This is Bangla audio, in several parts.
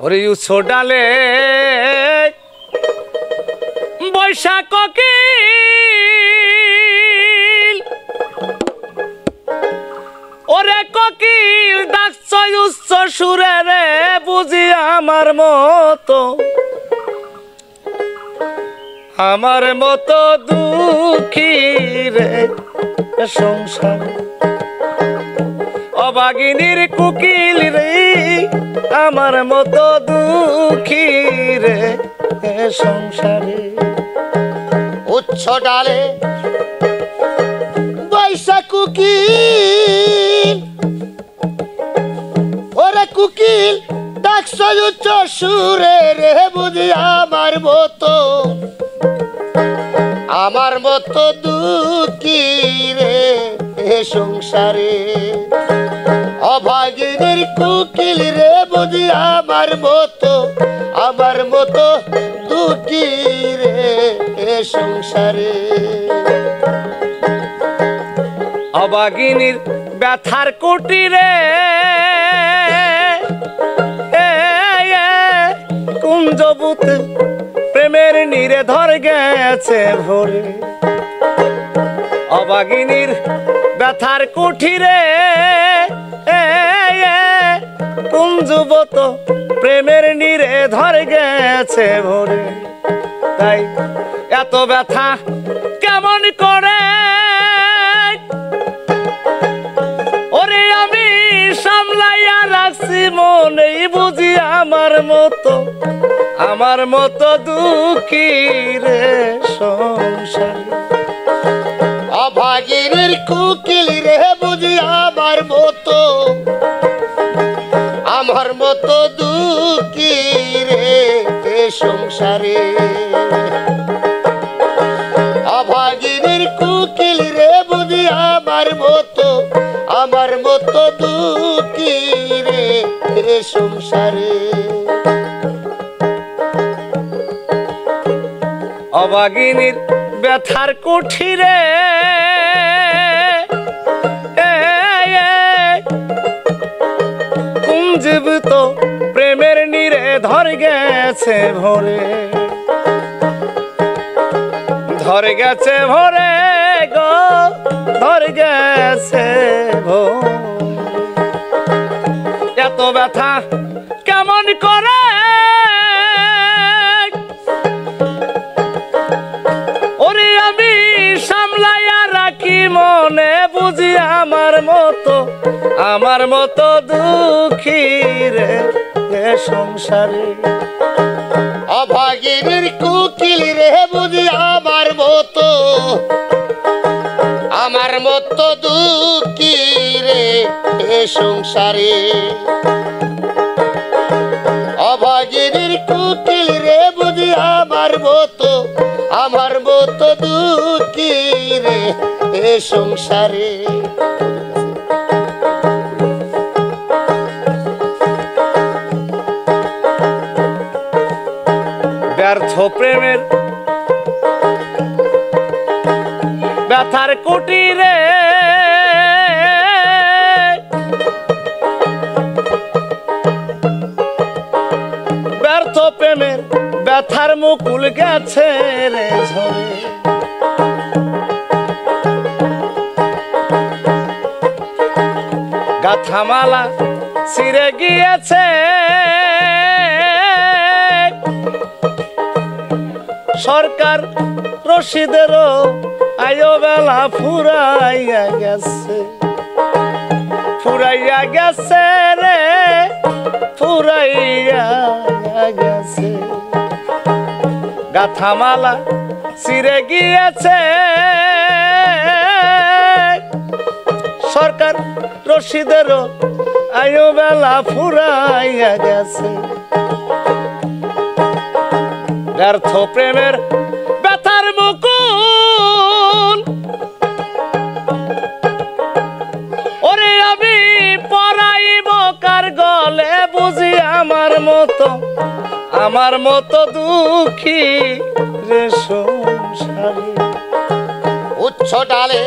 ওরে উচ্ছ ডালে বৈশাখ কোকিল, ওরে কোকিল ডাকছ উচ্চ সুরে রে, বুঝি আমার মতো দুঃখী রে সংসার। অবাগিনীর কোকিল রে, আমার মতো দুঃখী রে সংসারে। উচ্চ ডালে বৈশাখ কোকিল, ওরে কোকিল ডাকছ উচ্চ সুরে রে, বুঝি আমার মতো দুঃখী রে সংসারে। অভাগিনীর কোকিল রে, বুঝি আমার মতো দুঃখী রে সংসারে। অবাগিনীর ব্যথার কুটিরে কুঞ্জবুত প্রেমের নীরে ধর গেছে ভরে। অবাগিনীর ব্যথার কুঠিরে কুঞ্জবুত প্রেমের নীরে ধর গেছে ভরে। তাই এত ব্যথা কেমন করে ওরে আমি সামলাইয়া রাখছি মনেই, বুঝি আমার মতো দুঃখী রে সংসার। অভাগিনীর কোকিল রে, বুঝি আমার মতো দুঃখী রে সংসারে। অভাগিনীর কোকিল রে, বুঝি আমার মতো দুঃখী রে সংসারে। অবাগিনীর ব্যথার কুঠিরে কুঞ্জীবিত প্রেমের নীরে ধর গেছে ভরে। ধর গেছে ভরে গো, ধর গেছে ভরে। এত ব্যথা কেমন করে ওরে আমি সামলাইয়া রাখি মনে, বুঝি আমার মতো দুঃখী রে সংসারে। অভাগিনীর কোকিল রে, বুঝি আমার মতো দুঃখী রে সংসারে। অভাগিনীর কোকিল রে, বুঝি আমার মতো দুঃখী রে সংসারে। ব্যর্থ প্রেমের ব্যথার কুটিরে ব্যর্থ প্রেমের ব্যথার মুকুল গেছে রে ঝরে। গাথামালা ছিঁড়ে গিয়েছে সরকার রশিদেরও আয়ো বেলা ফুরাইয়া গেছে রে, ফুরাইয়া গেছে। গাথামালা ছিঁড়ে গিয়েছে সরকার রশিদেরও আয়ো বেলা ফুরাইয়া গেছে। ব্যর্থ প্রেমের ব্যথার মুকুল ওরে আমি পরাইব কার গলে, বুঝি আমার মতো দুঃখী রে সংসারে। উচ্চ ডালে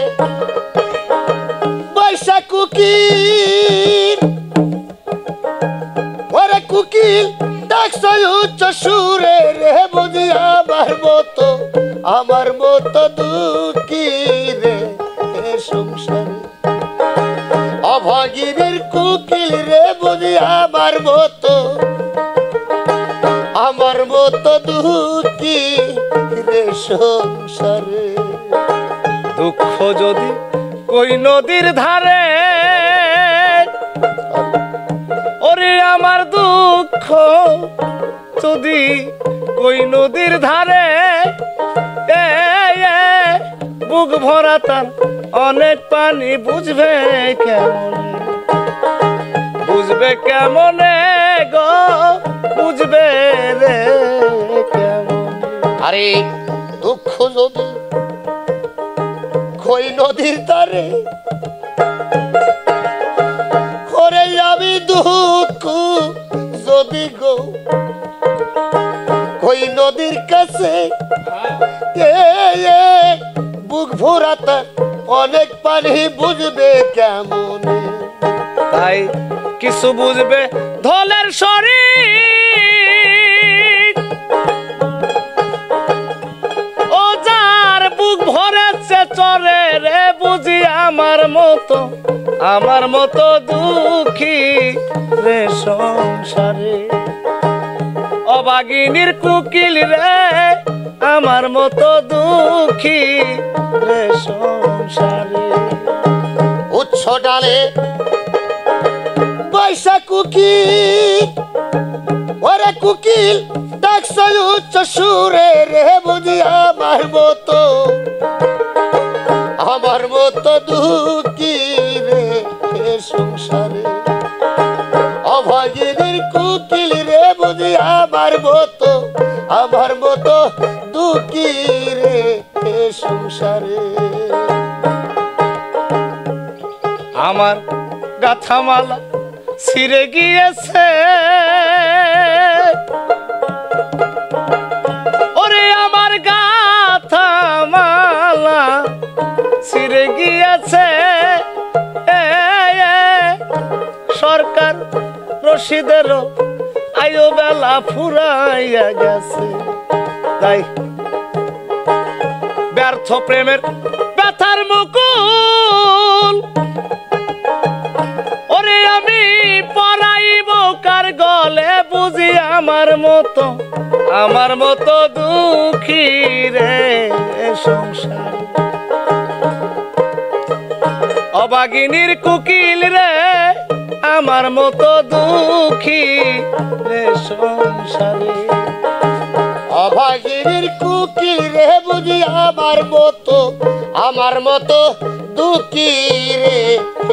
বৈশাখ কোকিল, ওরে কোকিল দেখছ উচ্চ সুরে রে বুঝি আমার মতো দুঃখী রে এ সংসারে অভাগিনীর কুকিল রে বুঝি আমার মতো দুঃখী রে সংসারে। দুঃখ যদি কই নদীর ধারে, ওরে আমার দুঃখ যদি কই নদীর ধারে, বুক ভরা তার অনেক পানি, বুঝবে কেমনে, বুঝবে কেমনে গো, বুঝবে রে কেমন। আরে দুঃখ যদি কই নদীর ধারে, করে আমি দুঃখ যদি গো কই নদীর কাছে, বুক ভরা তার অনেক পানি, বুঝবে কেমন। তাই কিছু বুঝবে ধলের শরীর, ও যার বুক ভরেছে চরে রে বুঝি আমার মতো দুঃখী রে সংসারে। অভাগিনীর কুকিল রে আমার মতো দুঃখী রে সংসারে। উচ্চ ডালে বৈশা কুকিল, ওরে কুকিল ডাকছ উচ্চ সুরে রে বুঝি আমার মতো দুঃখী রে সংসারে। অভাগিনীর কুকিল রে বুঝি আমার মতো দুঃখী রে সংসারে। আমার গাথামালা ছিঁড়ে গিয়েছে, ওরে আমার গাথামালা ছিঁড়ে গিয়েছে, সরকার রশিদেরও আয়ো বেলা ফুরাইয়া গেছে। তাই ব্যর্থ প্রেমের ব্যথার মুকুল, ওরে আমি পরাইব কার গলে, বুঝি আমার মতো দুঃখী রে সংসার। অভাগিনীর কুকিল রে আমার মতো দুঃখী রে সংসারে। অভাগিনীর কুকিল রে বুঝি আমার মতো দুঃখী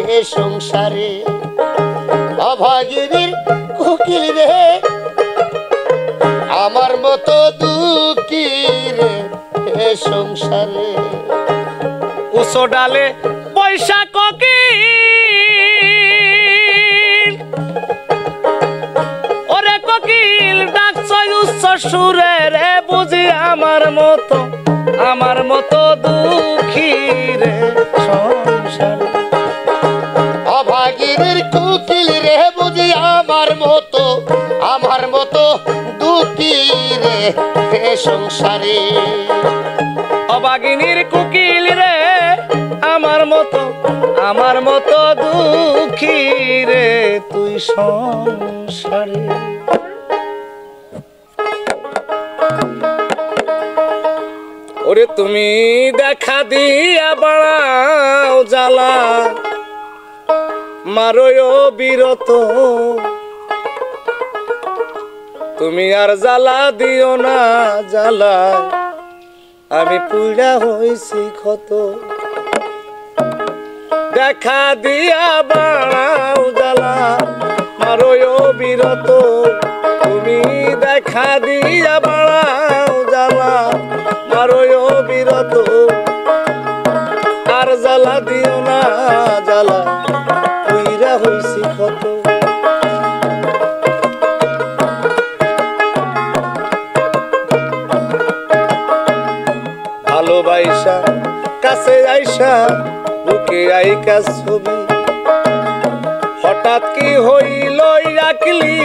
রে সংসারে। অভাগিনীর কুকিল রে আমার মতো দুঃখী রে সংসারে। উঁচু ডালে বৈশা কোকিল, ওরে কোকিল ডাকছ উচ্চ সুরে রে বুঝি আমার মতো দুঃখী রে সংসারে। অভাগিনীর কুকিল রে বুঝি আমার মতো দুঃখী রে সংসারে। অভাগিনীর কুকিল রে আমার মতো দুঃখী রে তুই সংসারে। ওরে তুমি দেখা দিয়া বাড়াও জ্বালা, মারয় বিরত, তুমি আর জ্বালা দিও না জ্বালা, আমি পুইড়া হইছি ক্ষত। দেখা দিয়া বাড়াও জ্বালা, মারয় বিরত, তুমি দেখা দিয়া বাড়াও জ্বালা, মারয় বিরত, আর জ্বালা দিও না জ্বালা, পুইড়া হইছি ক্ষত। ভালোবাসা কাছে আইসা বুকে আইকা ছবি, হঠাৎ হঠাৎ কি হইল রাখলি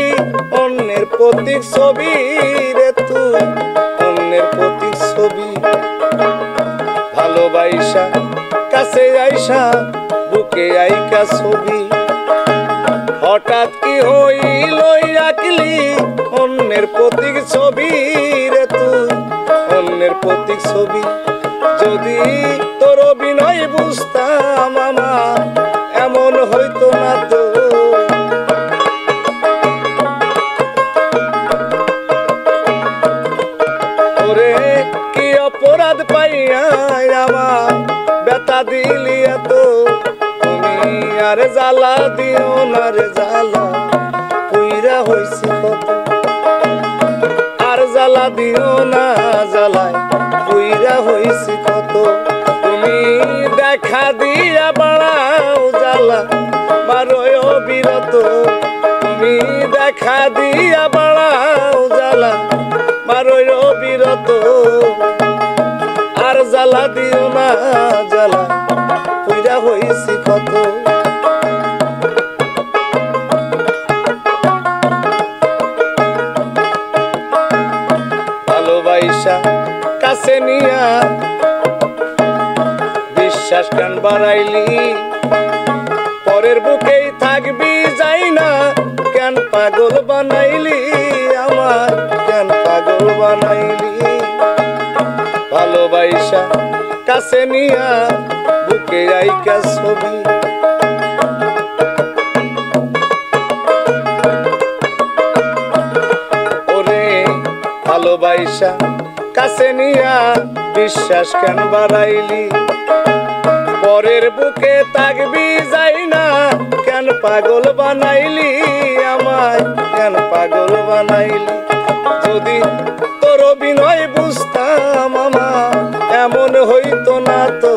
অন্যের প্রতীক ছবি রে তুই অন্যের প্রতীক ছবি ভালোবাসা কাছে আইসা বুকে আইকা ছবি হঠাৎ কি হইল রাখলি অন্যের প্রতীক ছবি রে তুই অন্যের প্রতীক ছবি যদি তোর অভিনয় বুঝতাম আমার এমন হইতো না তো ওরে কি অপরাধ পাইয়া আমার ব্যথা দিলি এত তুমি আর জ্বালা দিও না রে জ্বালা পুইরা হইছি কত আর জ্বালা দিও না জ্বালায় পুইরা হইছি কত তুমি দেখা দিয়া বাড়াও জ্বালা মারয় বিরত তুমি দেখা দিয়া বাড়াও জ্বালা মারয় বিরত আর জ্বালা দিও না জ্বালা পুইরা হইছি কত ভালোবাসা কাছে নিয়া বিশ্বাস কেন বাড়াইলি পরের বুকেই থাকবি যাই না কেন পাগল বানাইলি আমার কেন পাগল বানাইলি ভালোবাসা কাছে নিয়া বুকে আইকা ছবি ওরে ভালোবাসা কাছে নিয়া বিশ্বাস কেন বাড়াইলি পরের বুকে থাকবি যাই না কেন পাগল বানাইলি আমায় কেন পাগল বানাইলি যদি তোর অভিনয় বুঝতাম আমার এমন হইতো না তো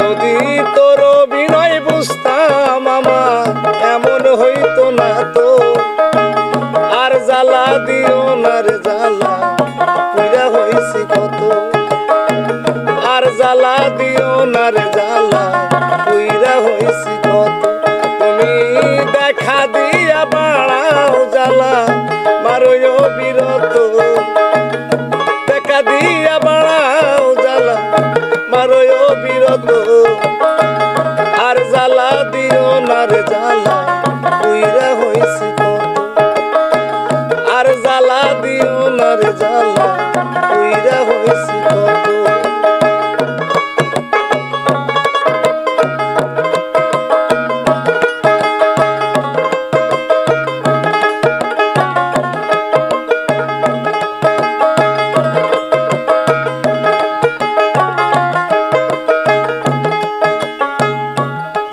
যদি তোর অভিনয় বুঝতাম আমার এমন হইতো না তো আর জ্বালা দিও না রে জ্বালা পুইরা হইছি কত আর জ্বালা দিও না রে জ্বালা পুইরা হইছি কত তুমি দেখা দিয়া বাড়াও জ্বালা মারয় বিরত দেখা দিয়া বাড়াও জ্বালা মারয় বিরত আর জ্বালা দিও না রে জ্বালা পুইরা হইছি আর জ্বালা দিও না রে জ্বালা পুইরা হইছি কত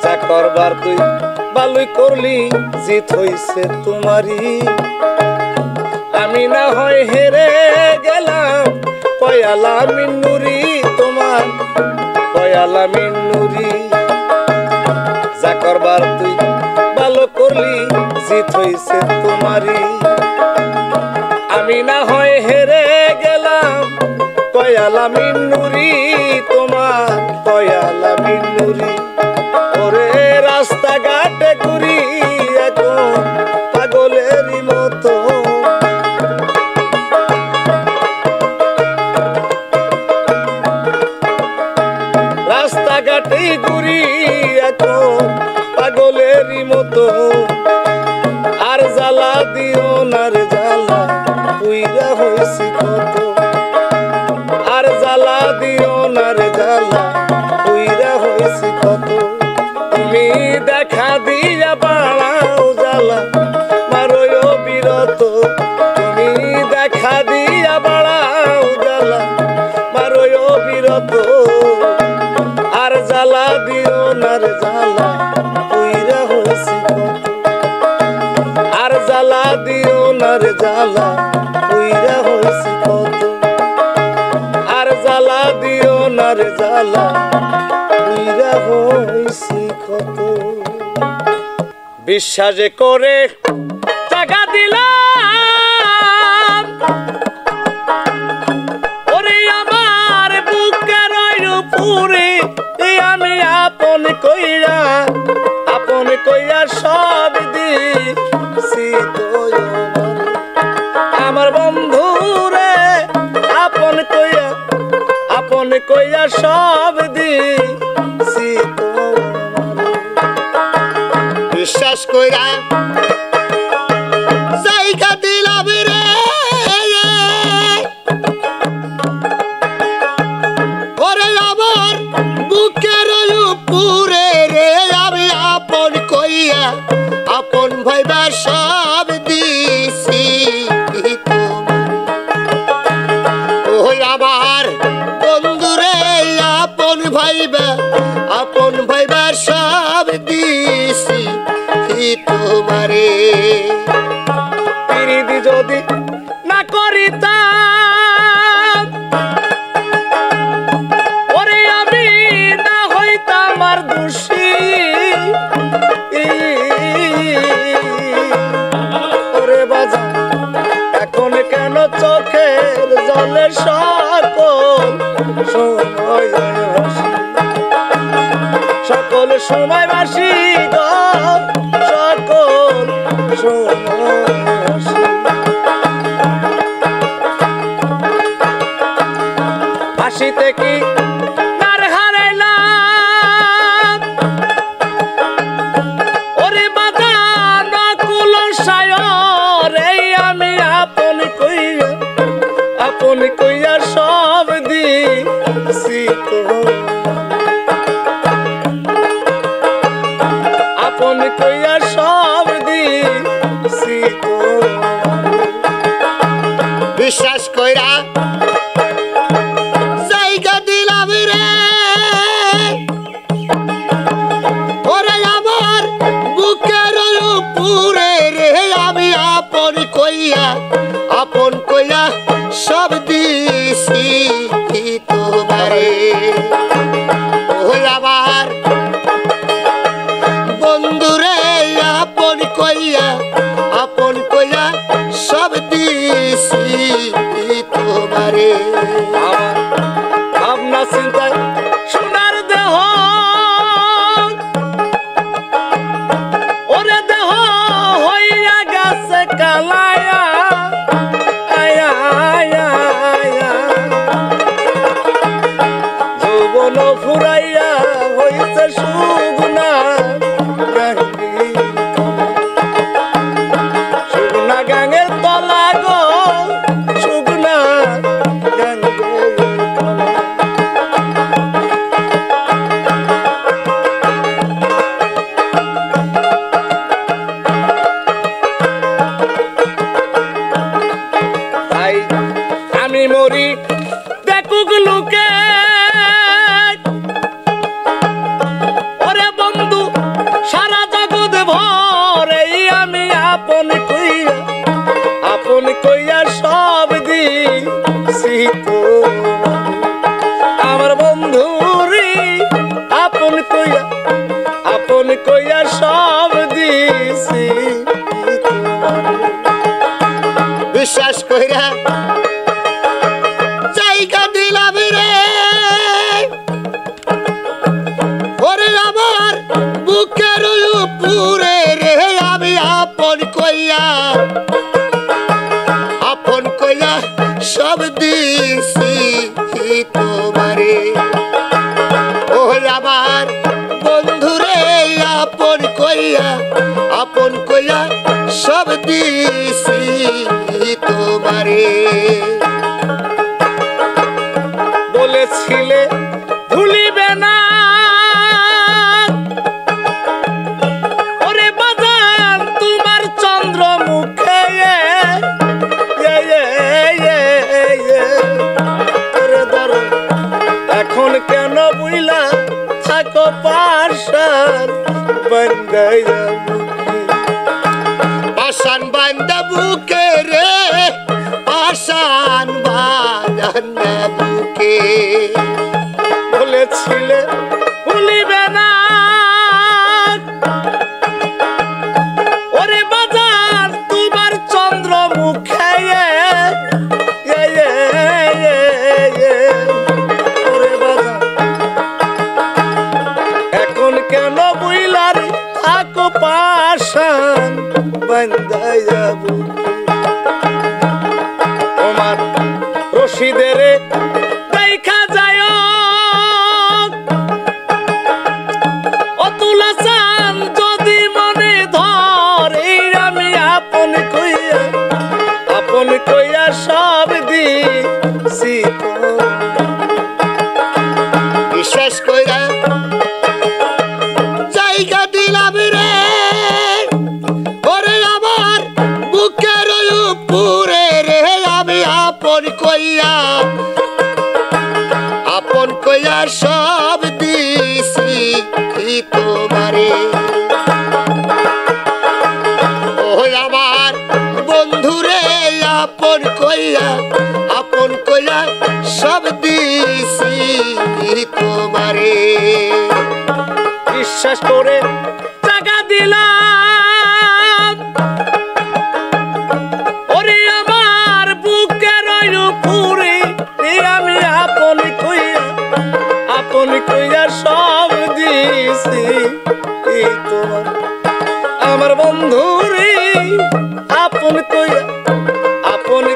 যা করবার তুই ভালোই করলি জিত হইছে তোমারই আমি না হয় হেরে গেলাম কয়ালা মিন্নুরি তোমার কয়ালা মিন্নুরি যা করবার তুই ভালো করলি জিত হইছে তোমারই আমি না হয় হেরে গেলাম কয়ালা মিন্নুরি তোমার কয়ালা মিন্নুরি ওরে রাস্তাঘাটে ঘুরি এখন পাগলেরই মতো রাস্তাঘাটে ঘুরি এখন পাগলেরই মতো আর জ্বালা দিও না রে জ্বালা পুইরা হইছি কত আর জ্বালা দিও না রে জ্বালা পুইরা হইছি কত তুমি দেখা দিয়া বাড়াও জ্বালা মারয় বিরত তুমি দেখা দিয়া বাড়াও জ্বালা মারয় বিরত আর জ্বালা দিও না রে জ্বালা পুইরা হইছি কত আর জ্বালা দিও না রে জ্বালা পুইরা হইছি কত আর জ্বালা দিও না রে জ্বালা পুইরা হইছি কত বিশ্বাসে করে টাকা দিলাম ওরে আমার বুকের বিশ্বাস কইরা জায়গা দিলাম রে ওরে আমার বুকের উপরে রে আমি আপন কইয়া আপন ভাইবা সব দিছি ওই আমার বন্ধুরে আপন ভাইবা সব দিছি তোমারে পিরিতি যদি না করিতাম ওরে আমি না হইতাম আর দোষী ওরে বাজা এখন কেন চোখের জলে সকল সময় ভাসি সকল সময় ভাসি গো সকল সময় ভাসি হাসিতে কি নার হারাইলাম ওরে বাজা নকুল সায়র এই আমি আপন কইয়া সব দিছি আপন কইয়া সব দিছি বিশ্বাস কইরা জায়গা দিলাম রে ওরে আমার বুকের উপরে রে আমি আপন কইয়া সব দিছি তোমারে ওই আমার বন্ধুরে আপন কইয়া সব দিছি তোমারে ভাবনা চিন্তায় সোনার দেহ ওরে দেহ হইয়া গেছে কালায়া আয়া আয়া আয়া যৌবন ফুরাইয়া হইছে সুগুনা সুগুনা গাঙের তলা গো সুগুনা গাঙের তলা তাই আমি মরি দেখুক লোকে ওরে বন্ধু সারা জগৎ ভরে আমি আপন কইয়া সব দিছি আমার বন্ধু রে আপন কইয়া সব দিছি বিশ্বাস কইরা জায়গা দিলাম রে ওরে আমার বুকের উপরে রে আমি আপন কইয়া সব দিছি তোমারে ওই আমার বন্ধুরে আপন কইয়া সব দিছি তোমারে বলেছিলে ভুলিবে না ওরে বাজার তোমার চন্দ্র মুখে এখন কেন বুইলা থাকো পাশান বান্দা বুকে রে পাশান বান্দা বুকে বলেছিলে ভুলিবে না ওরে বাজার তোমার চন্দ্র মুখে এখন কেন বুইলার থাকো পাশান বান্ধাইয়া বুকে তোমার রশিদের দেখা যায় অতুলা চান যদি মনে ধর বিশ্বাস করে টাকা দিলাম ওরে আমার বুকের উপরে আমি আপন কইয়া সব দিছি তোমার আমার বন্ধু রে আপন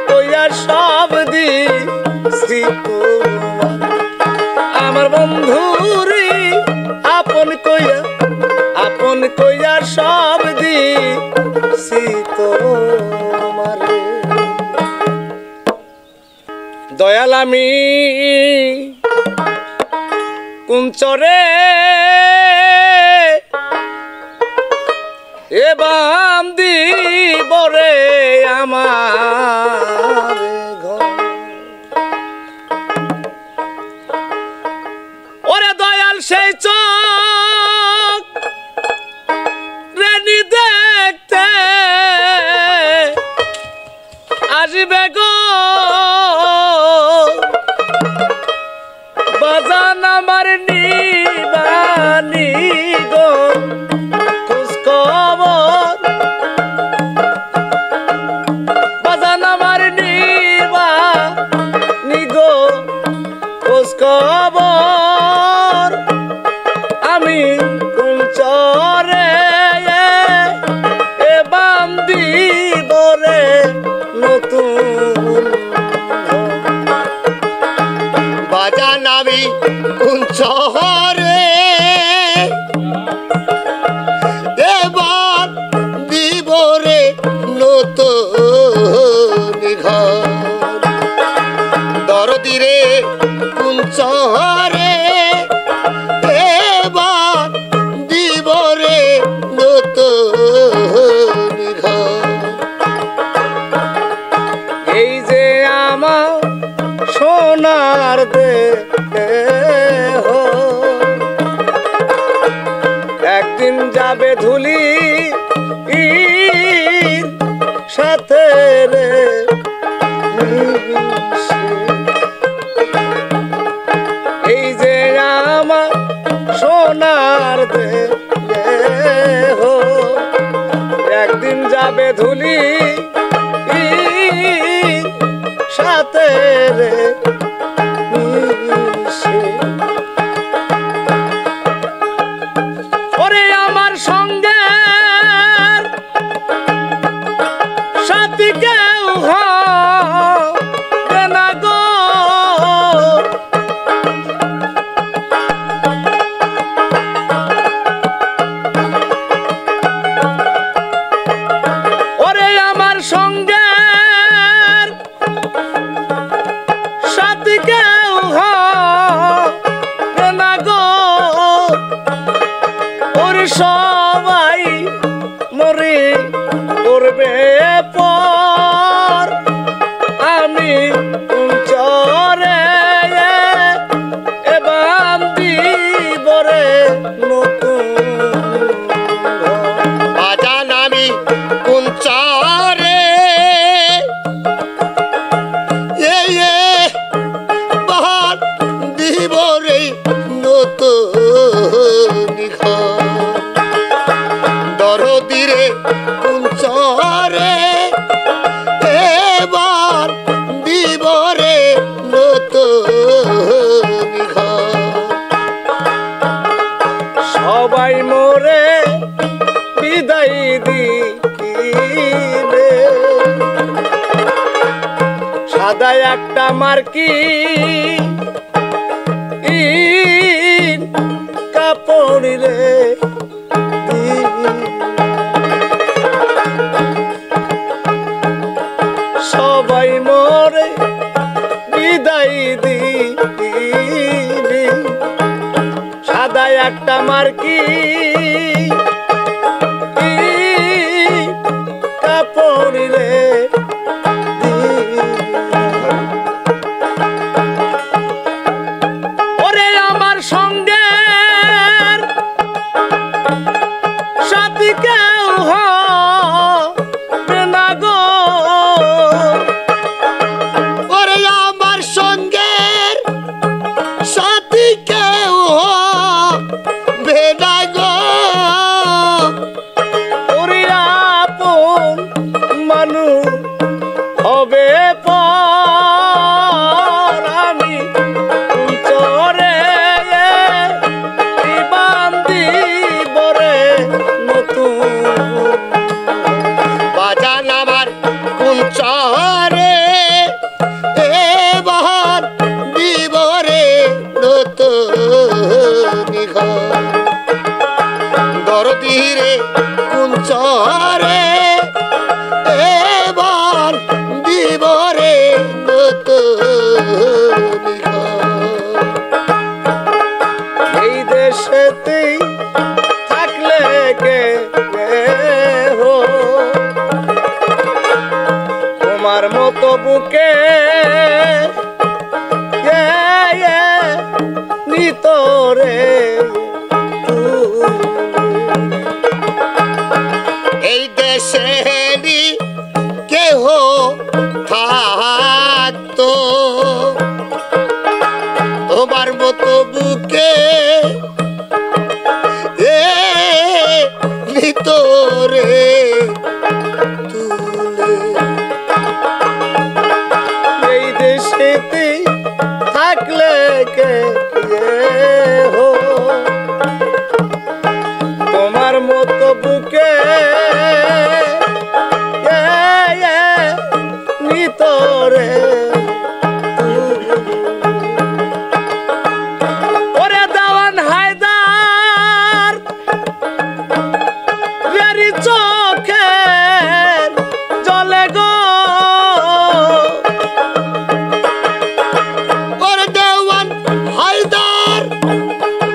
কইয়া সব দিছি তোমার আমার বন্ধু রে আপন কইয়া সব দিছি তোমার দয়াল আমি কুঞ্চরে এ বান্দি বরে আমার ওরে দয়াল সেই চোখ রেনি দেখতে আসবে গো বাজান আমার নিবানি গো খোঁজ খবর বাজান আমার নিবানি গো খোঁজ খবর আমি কুঞ্চরে এ বান্দি বরে নতুন বাজান আমি কুঞ্চরে এবার দিবরে নতুন ঘর দরদিরে কুঞ্চরে এবার দিবরে নতুন ঘর এই যে আমার সোনার দেহ একদিন যাবে ধুলি সাথে রে এই যে আমার সোনার দেহ একদিন যাবে ধুলি সাথে রে ওরে আমার সঙ্গে সাথী কেউ হবে না গো ওরে আমার সঙ্গে সাথী কেউ হবে না গো ওরে সবাই মরে করবে পর আমি কুঞ্চরে এ বান্দি বরে নতুন বাজান আমি কুঞ্চরে বাহার দিবরে নতুন ঘর দরদিরে কুঞ্চরে এবার দিবরে নতুন ঘর সবাই মোরে বিদায় দিবে সাদা একটা মার্কি কাপড় রে সবাই মোরে বিদায় দিবে সাদা একটা মার্কি কাপড় রে ওরে আমার সঙ্গে সাথী কেউ হবে না গো ওরে আমার সঙ্গে সাথী কেউ হবে না গো দরদিরে কুঞ্চরে এবার দিবরে নতুন ঘর। এই দেশেতেই থাকলে কে হো তোমার মতো বুকে নিতরে এই দেশেরই কেহ থাকতো তোমার মতো বুকে ভিতরে তুলে। এই দেশেতে থাকলে কে হো তোমার মতো বুকে নিতরে ওরে দেওয়ান হায়দার রেরি চোখের জলে গো ওর দেওয়ান হায়দার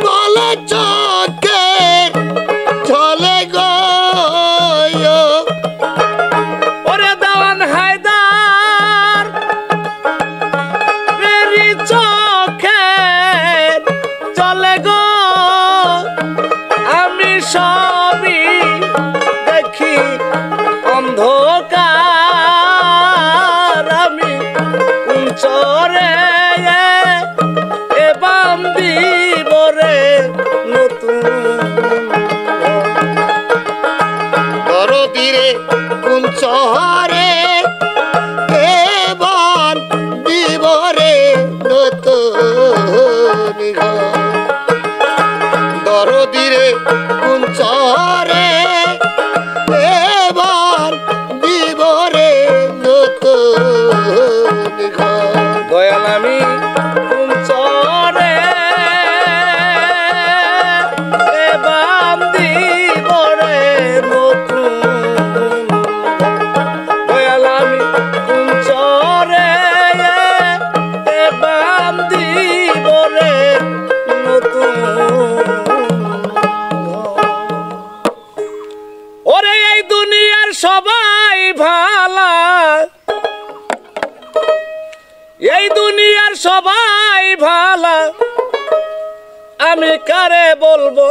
বলে চোখের চলে গো। ওরে দেওয়ান হায়দার রেরি চোখের চলে গো আমি সবই দেখি অন্ধকার আমি চরে এ বান্দিবরে নতুন দরদিরে কুঞ্চরে এবার দিবরে নতুন ঘর। দরদিরে কুঞ্চরে এবার দিবরে নতুন ঘর। দয়াল আমি চরে এ বান্দিবরে নতুন দয়াল আমি চরে এ বান্দিবরে নতুন ওরে এই দুনিয়ার সবাই ভালা এই দুনিয়ার সবাই ভালা আমি কারে বলবো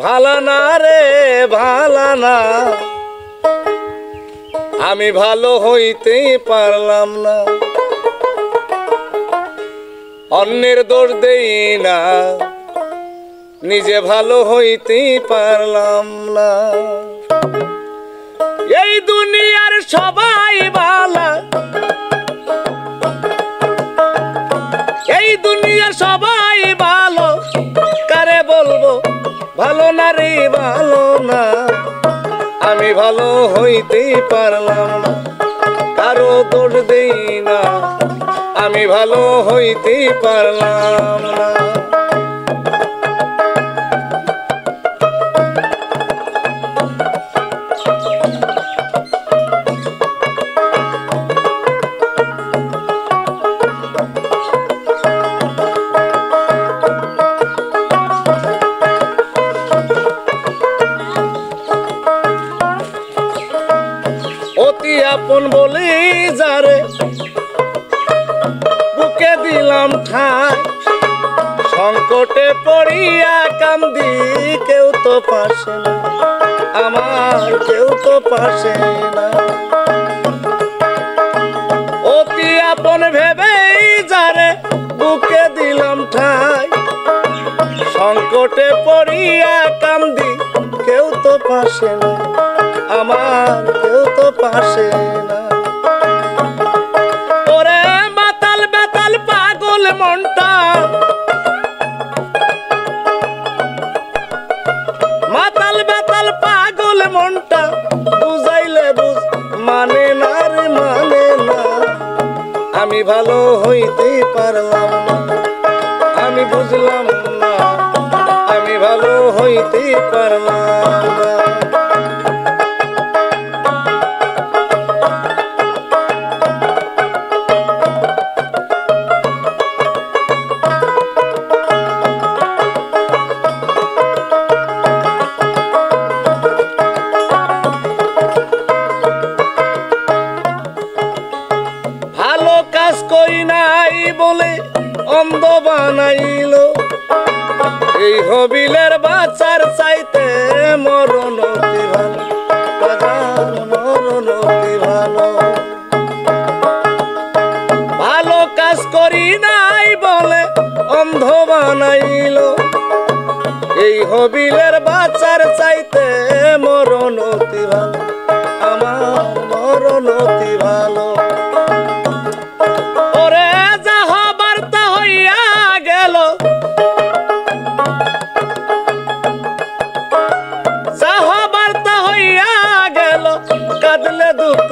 ভালা না রে ভালা না আমি ভালো হইতেই পারলাম না অন্যের দোষ দেই না নিজে ভালো হইতেই পারলাম না এই দুনিয়ার সবাই ভালা এই দুনিয়ার সবাই ভালো কারে বলবো ভালো না রে ভালো না আমি ভালো হইতেই পারলাম না কারো দোষ দেই না আমি ভালো হইতেই পারলাম না অতি আপন বলি যারে বুকে দিলাম ঠাই সংকটে পড়িয়া কান্দি কেউ তো পাশে না আমার কেউ তো পাশে না অতি আপন ভেবেই যারে বুকে দিলাম ঠাই সংকটে পড়িয়া কান্দি কেউ তো পাশে না আমার কেউ তো পাশে না ওরে মাতাল বেতাল পাগল মনটা মাতাল বেতাল পাগল মনটা বুঝাইলে বুঝ মানে না রে মানে না আমি ভালো হইতে পারলাম না আমি বুঝলাম না আমি ভালো হইতে পারলাম না। ভালো কাজ করি নাই বলে অন্ধ বানাইলো, এই হবিলের বাচ্চার চাইতে মরণ অতি ভালো, বাজান মরণ অতি ভালো। ভালো কাজ করি নাই বলে অন্ধ বানাইলো, এই হবিলের বাচ্চার চাইতে মরণ অতি ভালো, আমার মরণ অতি ভালো। ওরে যাহা বার্তা হইয়া গেল, যাহা বার্তা হইয়া গেল, কাঁদলে দুঃখ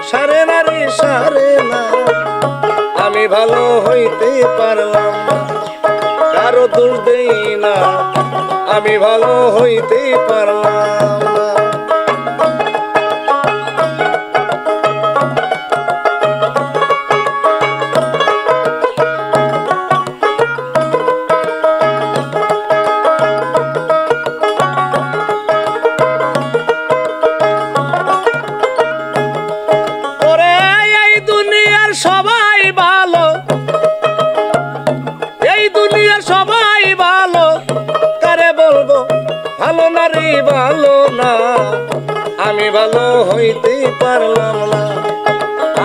সারে নারী সারে না। আমি ভালো হইতে পারলাম না, কারো দোষ দেই না, আমি ভালো হইতে পারলাম না। সবাই ভালো, এই দুনিয়ার সবাই ভালো, কারে বলবো ভালো নারী ভালো না। আমি ভালো হইতে পারলাম না,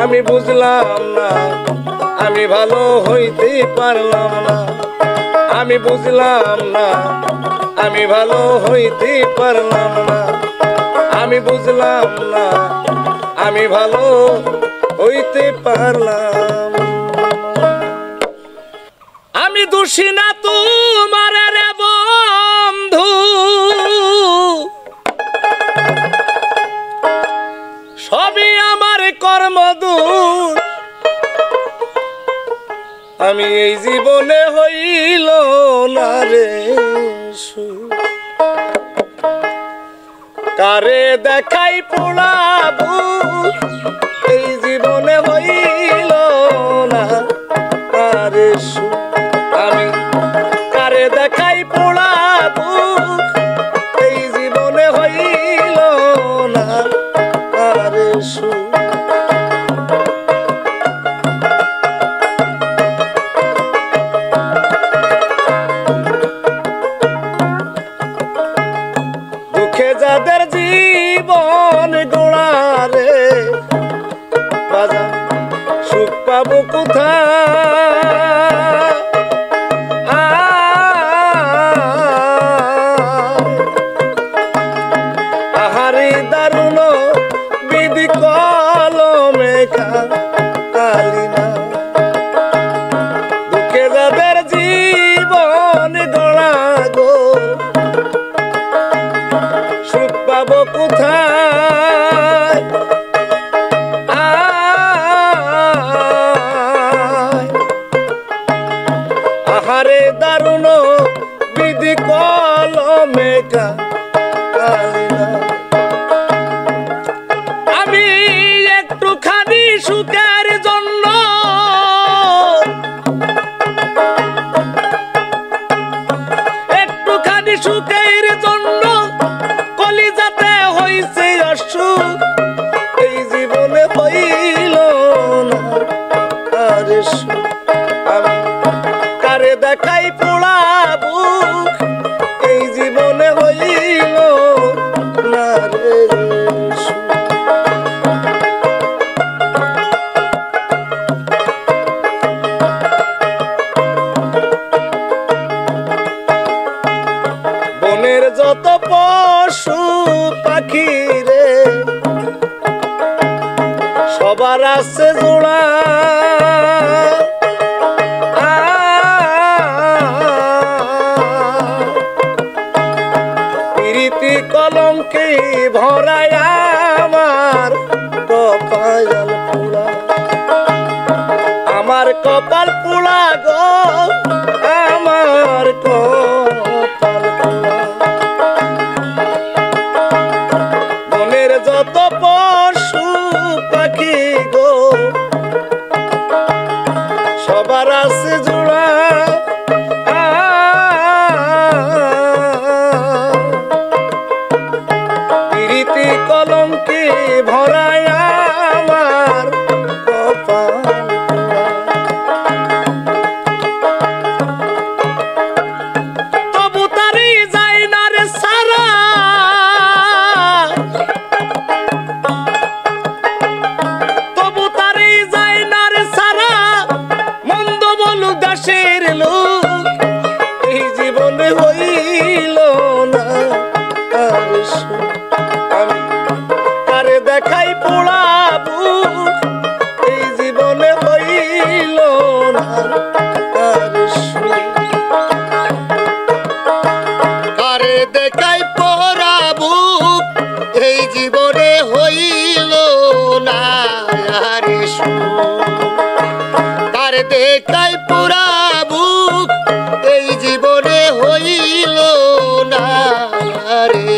আমি বুঝলাম না, আমি ভালো হইতে পারলাম না, আমি বুঝলাম না, আমি ভালো হইতে পারলাম না, আমি বুঝলাম না, আমি ভালো হইতে পারলাম। আমি দোষী না তোমার রে বন্ধু, সবই আমার কর্মদোষ। আমি এই জীবনে হইল না রে সুখ, কারে দেখাই পোড়াবো, এই জীবনে হইল না আরে সুখ। আমি কারে দেখাই পোড়াবো, এই জীবনে হইল না আরে সুখ। দুঃখে যাদের জীবন গোড়ারে বাজান, সুখ পাবো কোথায়? আহারি দারুণ বিধি কলমে খালি না। দুঃখে যাদের জীবন গড়া গো, সুখ পাবো কোথায়? আহারে দারুণ বিধি কলমে খালি না। আমি একটুখানি সুখের জন্য, একটুখানি সুখের জন্য কলিজাতে হইছে অসুখ, এই জীবনে হইল না আরে সুখ। আমি কারে দেখাই পোড়াবো, এই জীবনে হইল না রে সুখ। বনের যত পশু পাখি রে, সবার আছে জোড়া, প্রীতি কলঙ্কে ভরায় আমার কপাল পুরা, আমার কপাল পোড়া গো, আমার কপাল পোড়া। কলঙ্কে ভরায় আমার কপাল তবু তারে যায় না রে সারা তবু তারে যায় না রে সারা মন্দ বলুক দাসের লোক এই জীবনে হইল না আর আমি তারে দেখাই পোড়াবো এই জীবনে হইল না আর কারে দেখাই পরাবু এই জীবনে হইল না আরে কারে দেখাই পরাবু এই জীবনে হইল না আরে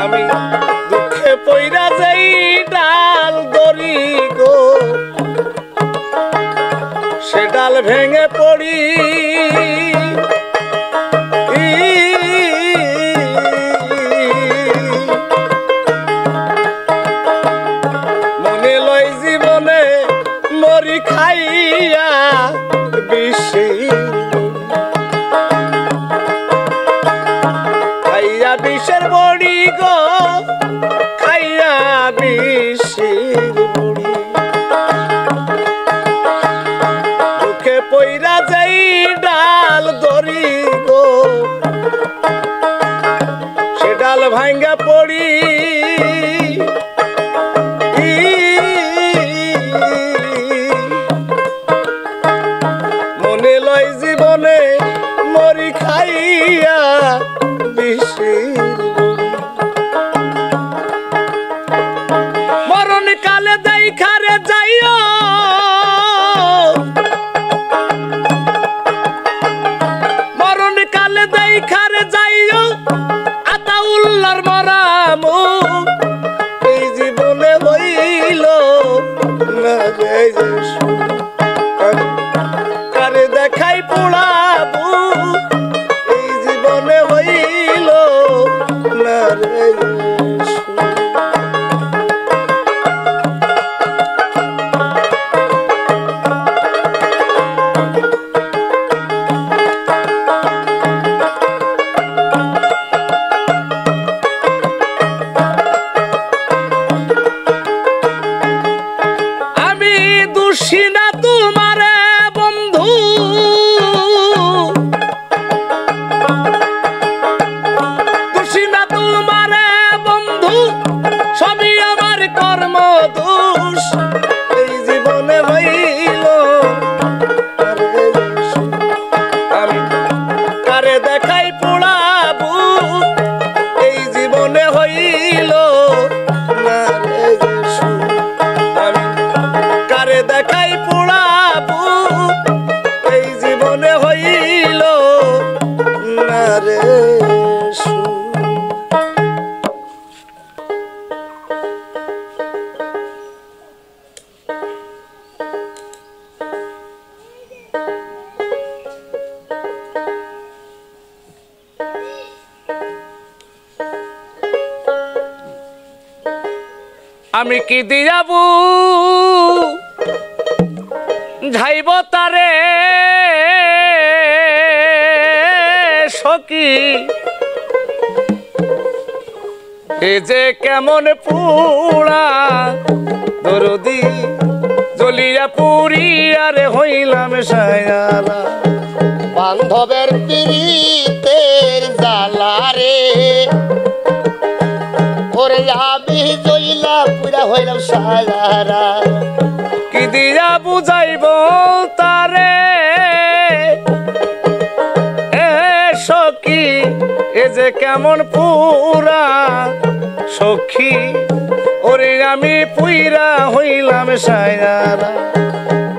আমি দুঃখে পইরা যাই ডাল দড়ি গো সে ডাল ভেঙে পড়ি মনে লয় জীবনে মরি খাইয়া বিষের বড়ি গো খাইয়া বিষের বড়ি দুঃখে পইরা যাই ডাল দড়ি গো সে ডাল ভাঙ্গা পড়ি মনে লয় জীবনে মরি খাইয়া মরণ কালে দেখারে যাইও মরণ কালে দেখারে যাইও আতাউল্লাহর মরামু এই জীবনে হইল না রে কারে দেখাই পোড়াবো এই জীবনে হইল না রে আমি দোষী না তোমারে বন্ধু দোষী না তোমারে বন্ধু সবই আমার কর্ম দোষ এই জীবনে হইল আমি কারে দেখাই পোড়াবো এই জীবনে হইল না রে আমি কারে দেখাই পোড়াবো এই জীবনে হইল না রে আমি কি দিয়াবু যাইব তারে সখী এ যে কেমন পুরা দরদি জ্বলিয়া পুরিয়ারে হইলাম সায়ালা বান্ধবের পিরিতের জ্বালা রে ওরে আমি জইলা পুরা হইলাম সায়ারা কি দিয়া বুঝাইব তারে এ সখী এ যে কেমন পুরা সখী ওরে আমি পুইরা হইলাম সায়ারা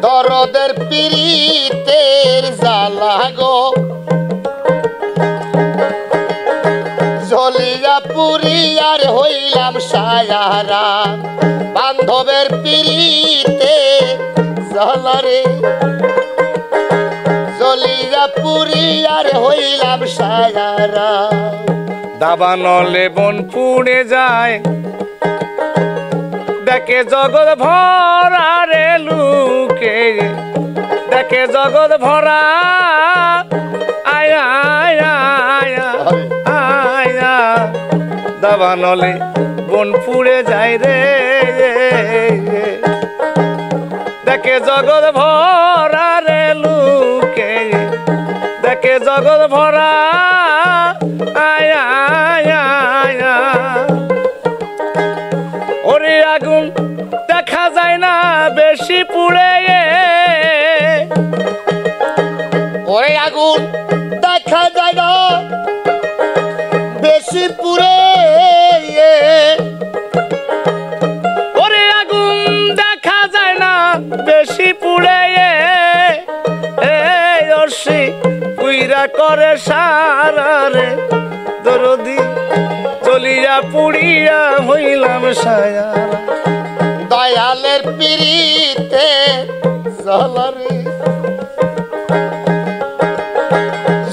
দরদের পিরিতের জ্বালা গো জ্বলিয়া পুরিয়ার হইলাম সায়ারা বান্ধবের পিড়িতে জ্বালারে জ্বলিয়া পুরিয়ার হইলাম সায়ারা দাবানলে বন পুড়ে যায় দেখে জগৎ ভরা রে লুকে দেখে জগৎ ভরা আয়া আয়া আয়া আয়া দাবানলে বন পুড়ে যায় রে দেখে জগৎ ভরা রে লুকে দেখে জগৎ ভরা আয়া আয়া আয়া ওরে আগুন দেখা যায় না বেশি পুড়ে ওরে আগুন দেখা যায় না বেশি পুরে ওরে আগুন দেখা যায় না বেশি পুড়ে এই অর্ষি পুইরা করে সারা রে দরদি চলিয়া পুড়িয়া হইলাম সায়ারা দয়ালের পিড়িতে জ্বলারে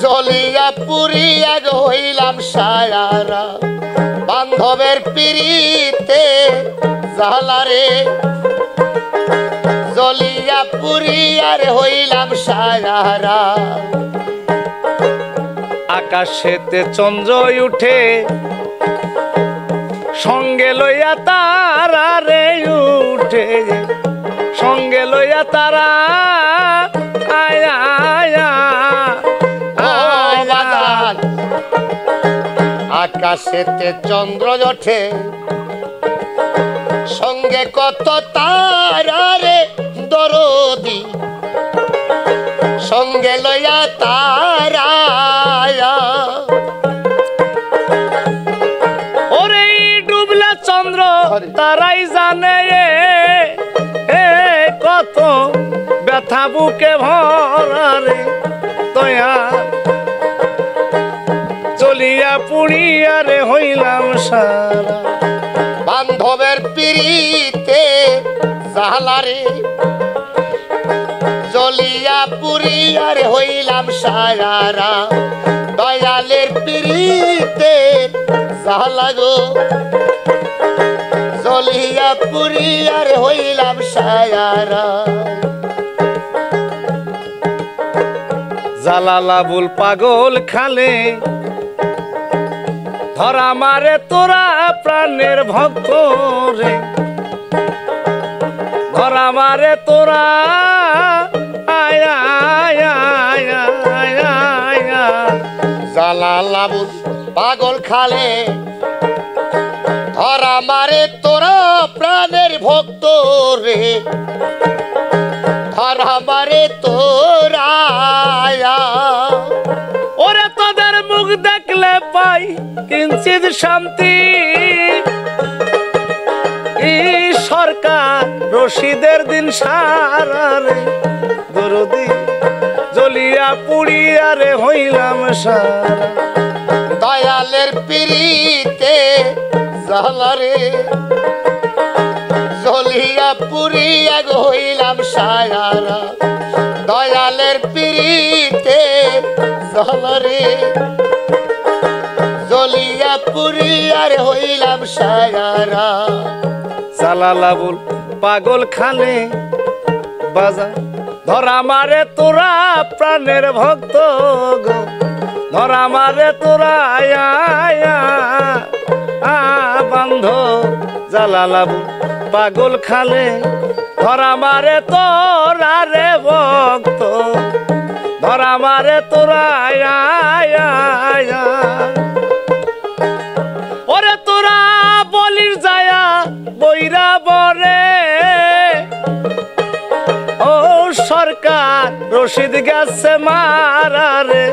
জ্বলিয়া পুরিয়া হইলাম সায়ারা বান্ধবের পিড়িতে জ্বালারে জ্বলিয়া পুরিয়ার হইলাম সায়ারা আকাশেতে চন্দ্র উঠে সঙ্গে লইয়া তারা রে উঠে সঙ্গে লইয়া তারা আয়া আয়া আয়া আকাশেতে চন্দ্র ওঠে সঙ্গে কত তারা রে দরদি সঙ্গে লইয়া তারা ওরে ডুবলা চন্দ্র তারাই জানে কত ব্যথা বুকে ভরা রে তয়া চলিয়া পুড়িয়া রে হইলাম সারা বান্ধবের পিড়িতে জ্বালারে জ্বলিয়া পুরিয়ার হইলাম সায়ারা দয়ালের পিড়িতে জ্বালা গো জ্বলিয়া পুরিয়ার হইলাম সায়ারা জালালাবুল পাগল খালে ধরা মারে তোরা প্রাণের ভক্ত রে ধরা মারে তোরা আয়া আয়া আয়া আয়া আয়া জালালাবুল পাগল খালে ধরা মারে তোরা প্রাণের ভক্ত রে ধরা মারে তোরা ওরে তোদের মুখ দেখলে পাই কিঞ্চিত শান্তি এই সরকার রশিদের দিন সারা রে দরদি জ্বলিয়া পুড়িয়া রে হইলাম সারা দয়ালের পিড়িতে জ্বালারে জ্বলিয়া পুরিয়া হইলাম সায়ারা দয়ালের পিড়িতে জ্বালারে জ্বলিয়া পুরিয়ার হইলাম সায়ারা জালালাবুল পাগল খালে বাজা ধরা মারে তোরা প্রাণের ভক্ত গো ধরা মারে তোরা আয়া আয়া বান্ধ জালালাবুল পাগল খালে ধরা মারে তোরা রে ভক্ত ধরা মারে তোরা আয়া আয়া ওরে তোরা বলির যায়া বইরা বরে ও সরকার রশিদ গেছে মারা রে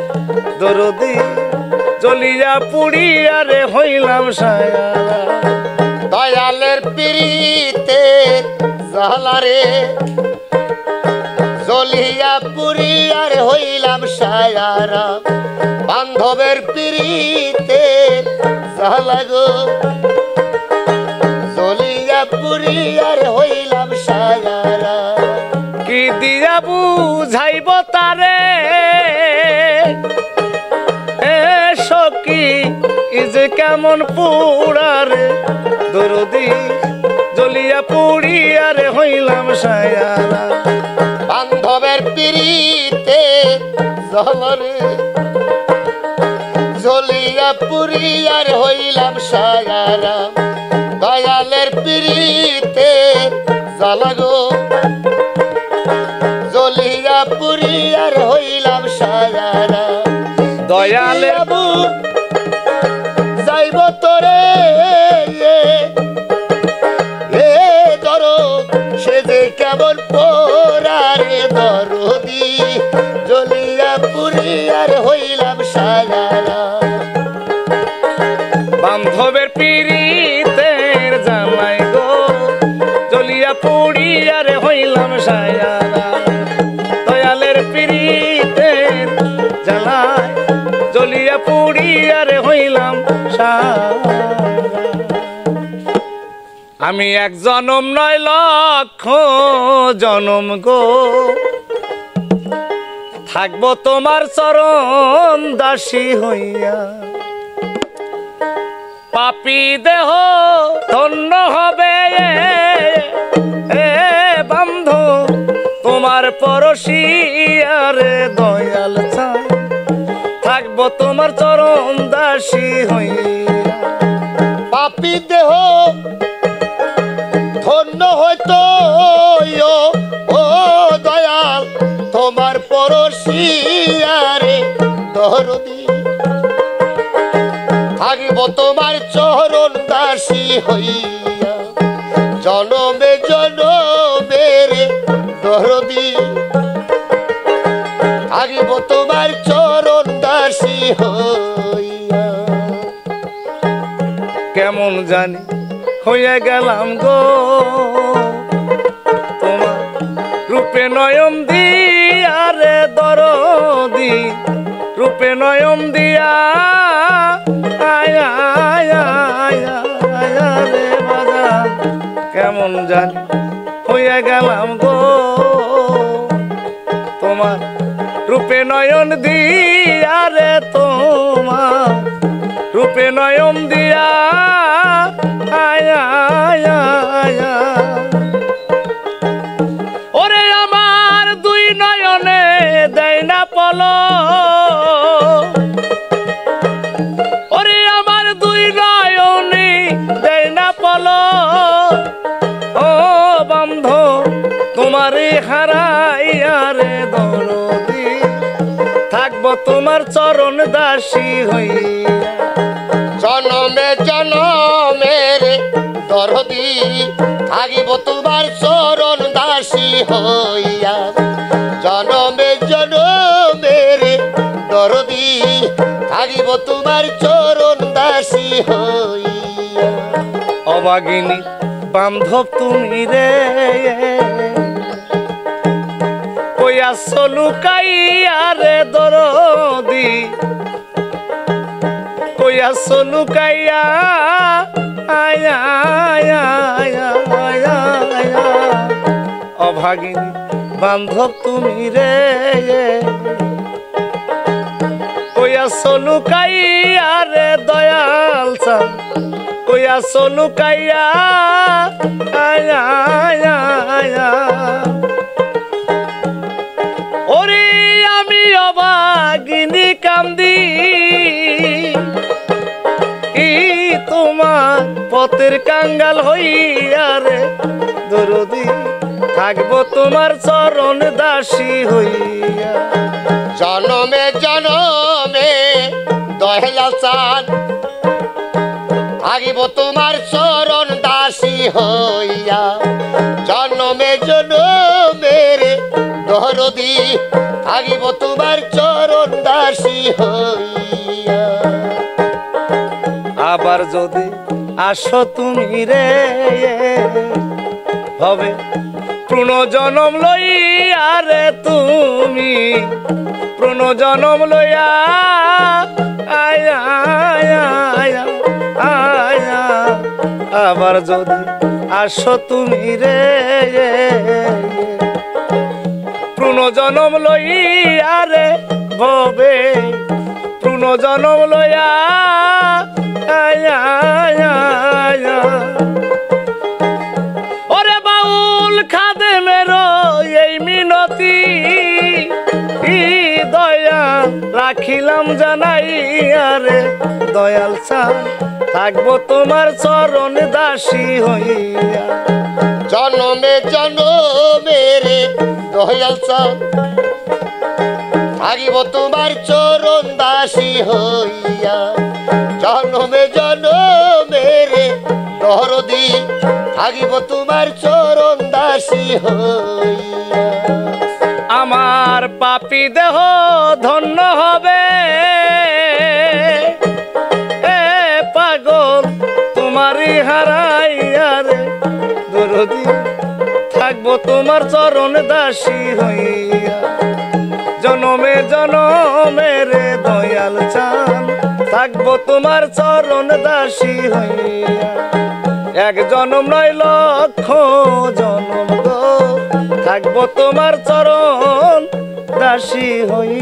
দরদি জ্বলিয়া পুড়িয়া রে হইলাম সায়ারা দয়ালের পিড়িতে জ্বালারে জ্বলিয়া পুরিয়ার হইলাম সায়ারা বান্ধবের পিড়িতে জ্বালা গো জ্বলিয়া পুরিয়ার হইলাম সায়ারা কি দিয়া বুঝাইব তারে এ সখী ইজে কেমন পুরারে দরদি জ্বলিয়া পুড়িয়ারে হইলাম সায়ারা বান্ধবের পিড়িতে জ্বলরে জ্বলিয়া পুরিয়ার হইলাম সায়ারা দয়ালের পিড়িতে জ্বালা গো জ্বলিয়া পুরিয়ার হইলাম সায়ারা দয়ালের যাইব তোরে এ ধরো সে যে কেমন পোরারে দরদি জ্বলিয়া পুরিয়ার হইলাম সায়ারা বান্ধবের পিড়িতের জামাই গো জ্বলিয়া পুড়িয়ারে হইলাম সায়ারা দয়ালের পিড়িতের জ্বালায় জ্বলিয়া পুড়িয়ারে হইলাম সায়ারা আমি এক জনম নয় লক্ষ জনম গো থাকবো তোমার চরণ দাসী হইয়া পাপী দেহ ধন্য হবে এ বন্ধু তোমার পরশিয়ারে দয়াল চাই থাকবো তোমার চরণ দাসী হইয়া পাপী দেহ ধন্য হইতো ও দয়াল তোমার পরশিয়ারে দরদি থাকিব তোমার চরণ দাসী হইয়া জনমে জনমের দরদি থাকিব তোমার চরণ দাসী হইয়া কেমন জানি হইয়া গেলাম গো তোমার রূপে নয়ন দিয়ারে দরদি রূপে নয়ন দিয়া আয়া আয়া আয়া আয়া রে বাজান কেমন জানি হইয়া গেলাম গো তোমার রূপে নয়ন দিয়ারে তোমার রূপে নয়ন দিয়া আয়া আয়া আয়া ওরে আমার দুই নয়নে দেয় না পলক ওরে আমার দুই নয়নে দেয় না পলক ও বন্ধু তোমারে হারাইয়া রে দরদি থাকবো তোমার চরণ দাসী হইয়া জনমে জনমের দরদি থাকিব তোমার চরণ দাসী হইয়া জনমে জনমের দরদি থাকিব তোমার চরণ দাসী হইয়া অবাগিনী বান্ধব তুমি রে কইয়া লুকাইয়া রে দরদি কইয়া লুকাইয়া আয়া আয়া আয়া আয়া আয়া অভাগিনী বান্ধব তুমি রে কইয়া লুকাইয়া রে দয়াল চা কইয়া লুকাইয়া আয়া আয়া আয়া ওরে আমি অভাগিনী কান্দি তোমার পথের কাঙ্গাল হইয়া রে দরদি থাকবো তোমার চরণ দাসী হইয়া জনমে জনমে দয়াল চাঁদ থাকিব তোমার চরণ দাসী হইয়া জনমে জনমের দরদি থাকিব তোমার চরণ দাসী হইয়া আবার যদি আসো তুমি রে হবে পুনঃ জনম লইয়া আরে তুমি পুনর্জন্ম লইয়া আয়া আয়া আয়া আয়া আবার যদি আসো তুমি রে পুনর্জন্ম লইয়া রে ভবে পুনর্জন্ম লইয়া আয়া আয়া আয়া ওরে বাউল খাদেমের এই মিনতি দয়া রাখিলাম জানাই আরে দয়াল চান থাকবো তোমার চরণ দাসী হইয়া জনমে জনমে রে দয়াল চান থাকিব তোমার চরণ দাসী হইয়া জনমে জনমে রে দরদি থাকিব তোমার চরণ দাসী হইয়া আমার পাপী দেহ ধন্য হবে এ পাগল তোমারই হারাইয়া রে দরদি থাকবো তোমার চরণ দাসী হইয়া জনমে জনমে রে দয়াল চান থাকবো তোমার চরণ দাসী হইয়া এক জনম নয় লক্ষ জনম গো থাকবো তোমার চরণ দাসী হই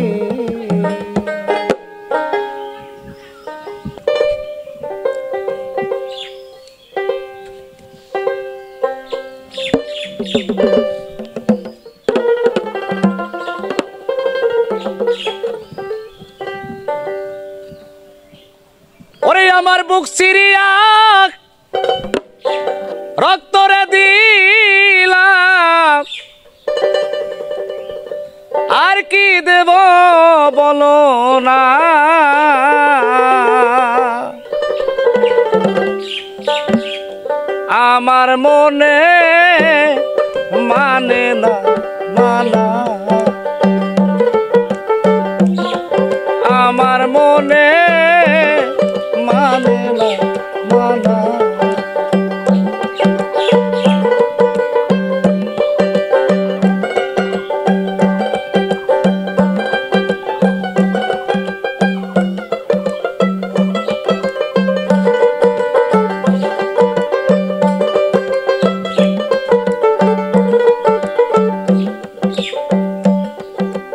ওরে আমার বুক চিরিয়া রক্তরে দিলাম আর কি দেব বলো না আমার মনে মানে না মানা আমার মনে মানে না মানা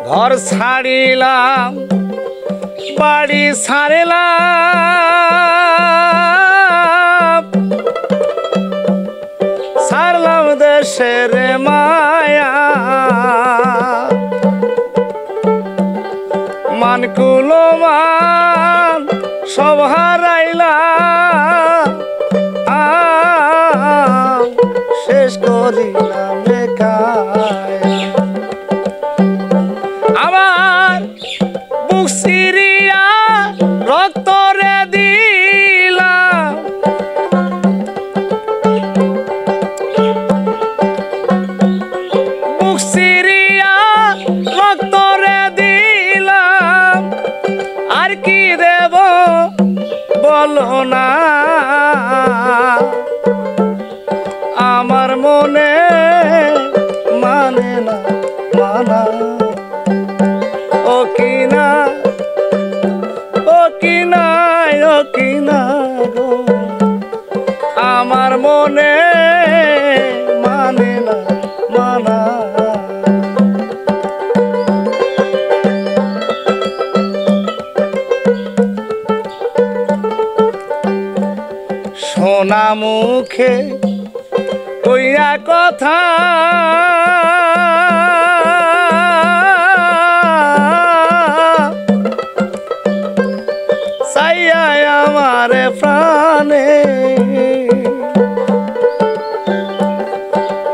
ঘর ছাড়িলাম বাড়ি ছাড়িলাম ছাড়লাম দেশের মায়া মানকুলো মান সব হারাইলাম শেষ করিলাম লেখায় আমার বুক চিরিয়া রক্তরে দিলাম বুক চিরিয়া রক্তরে দিলাম আর কি দেব বলো না আমার মনে মানে না মানা ও কিনা ও কিনা ও কিনা গো আমার মনে মানে না মানা সোনা মুখে কইয়া কথা আমার প্রাণে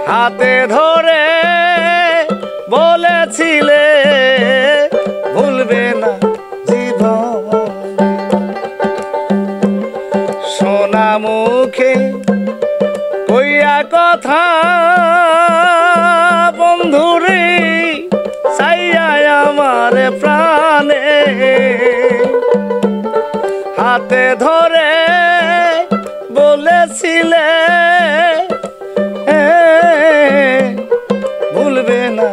হাতে ধরে বলেছিলে ভুলবে না জীবন সোনা মুখে কইয়া কথা বন্ধুরে চাইয়া আমার প্রাণে হাতে ধরে বলেছিলে ভুলবে না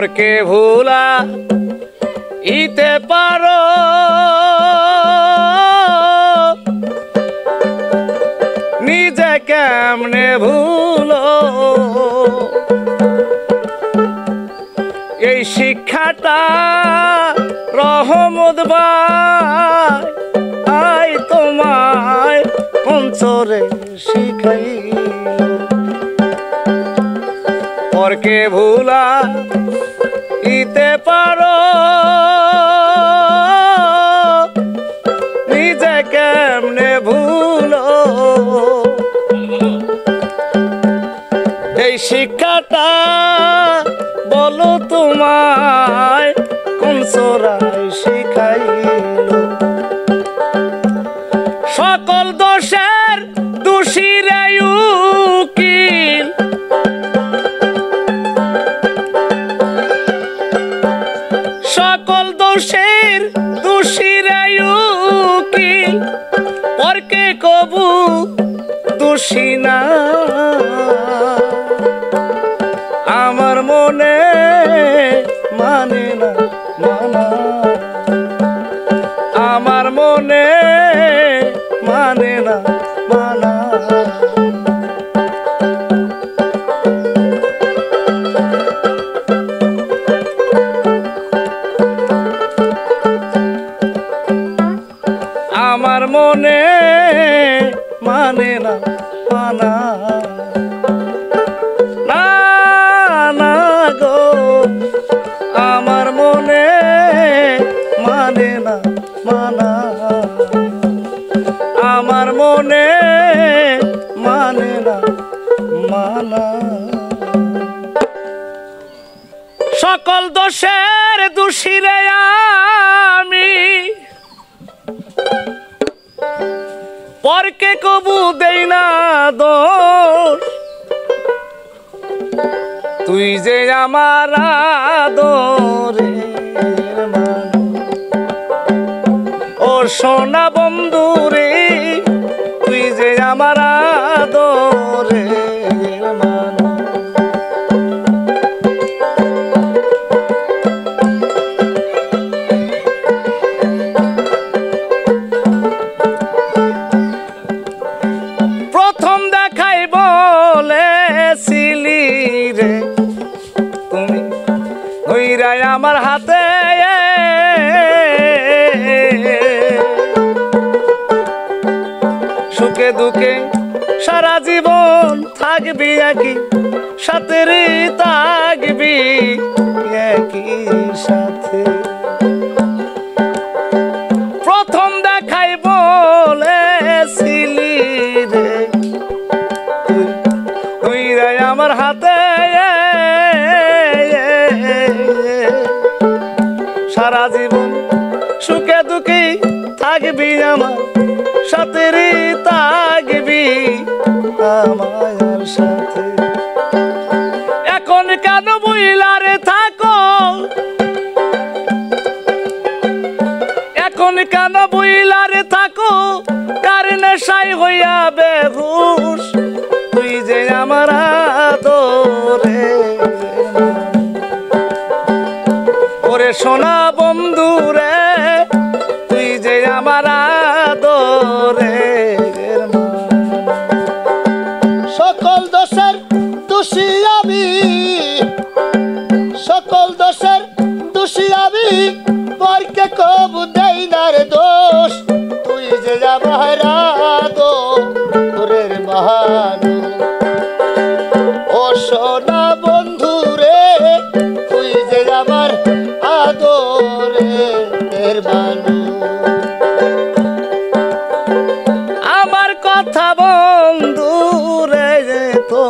পরকে ভুলা ইতে পারো নিজে কেমনে ভুলো এই শিক্ষাটা রহমত ভাই আই তোমায় অন্তরে শিখাইল পরকে ভুলা ইতে পারো নিজে কেমনে ভুলো এই শিক্ষাটা বলো তোমায় কোন সোরাই শিখাইল সকল দোষের দোষীরা উকিল সকল দোষের দোষীরা উকিল পরকে কবু দোষী না আমার মনে মানে না মানা আমার মনে মানে না মানা আমার মনে মানে না মানা না না গো আমার মনে মানে না মানা আমার মনে মানে না মানা সকল দোষের দোষীরে আমি পরকে কবু দেই না দোষ তুই যে আমার আদরের মানুষ ও সোনা বন্ধু রে তুই যে আমার আদরের মানুষ প্রথম দেখাই বলেছিলি রে তুমি হইরাই আমার হাতে সুখে দুঃখে সারা জীবন থাকবি একই সাথে রে থাকবি একই সাথে প্রথম দেখাই বলেছিলি রে তুই রে আমার হাতে সারা জীবন সুখে দুঃখে থাকবি আমার সাথে রে থাকবি আমার সাথে এখন কেন বইলারে থাকো এখন কেন বইলারে থাকো কার নেশায় হইয়া বেহুশ তুই যে আমার আদরে ওরে সোনা বন্ধু রে তুই যে আমার আদরের সকল দোষের দোষী আমি সকল দোষের দোষী আমি পরকে কবু দেই না রে দোষ তুই যে আমার আদরের মানুষ ও সোনা বন্ধু রে তুই যে আমার আদরের মানুষ আমার কথা বন্ধু রে তো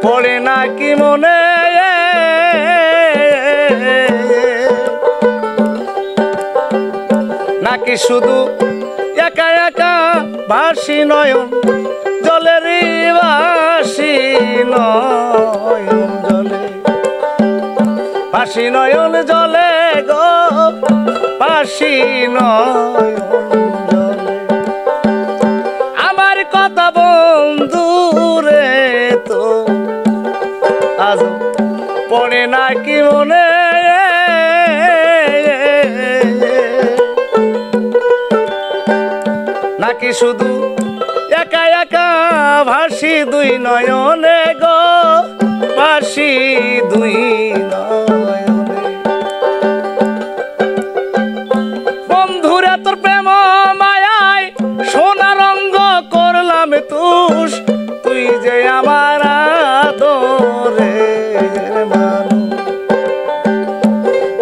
পড়ে নাকি মনে নাকি শুধু একা একা ভাসি নয়ন জলের ভাসি নয়ন জলে ভাসি নয়ন জলে গো ভাসি নয়ন জলে আমার কথা বন্ধু রে তো আজ থাকি শুধু একা একা ভাসি দুই নয়নে গো ভাসি দুই নয়নে বন্ধুরা তোর প্রেম মায়ায় সোনা রঙ্গ করলাম তুষ তুই যে আমার আদরের মানুষ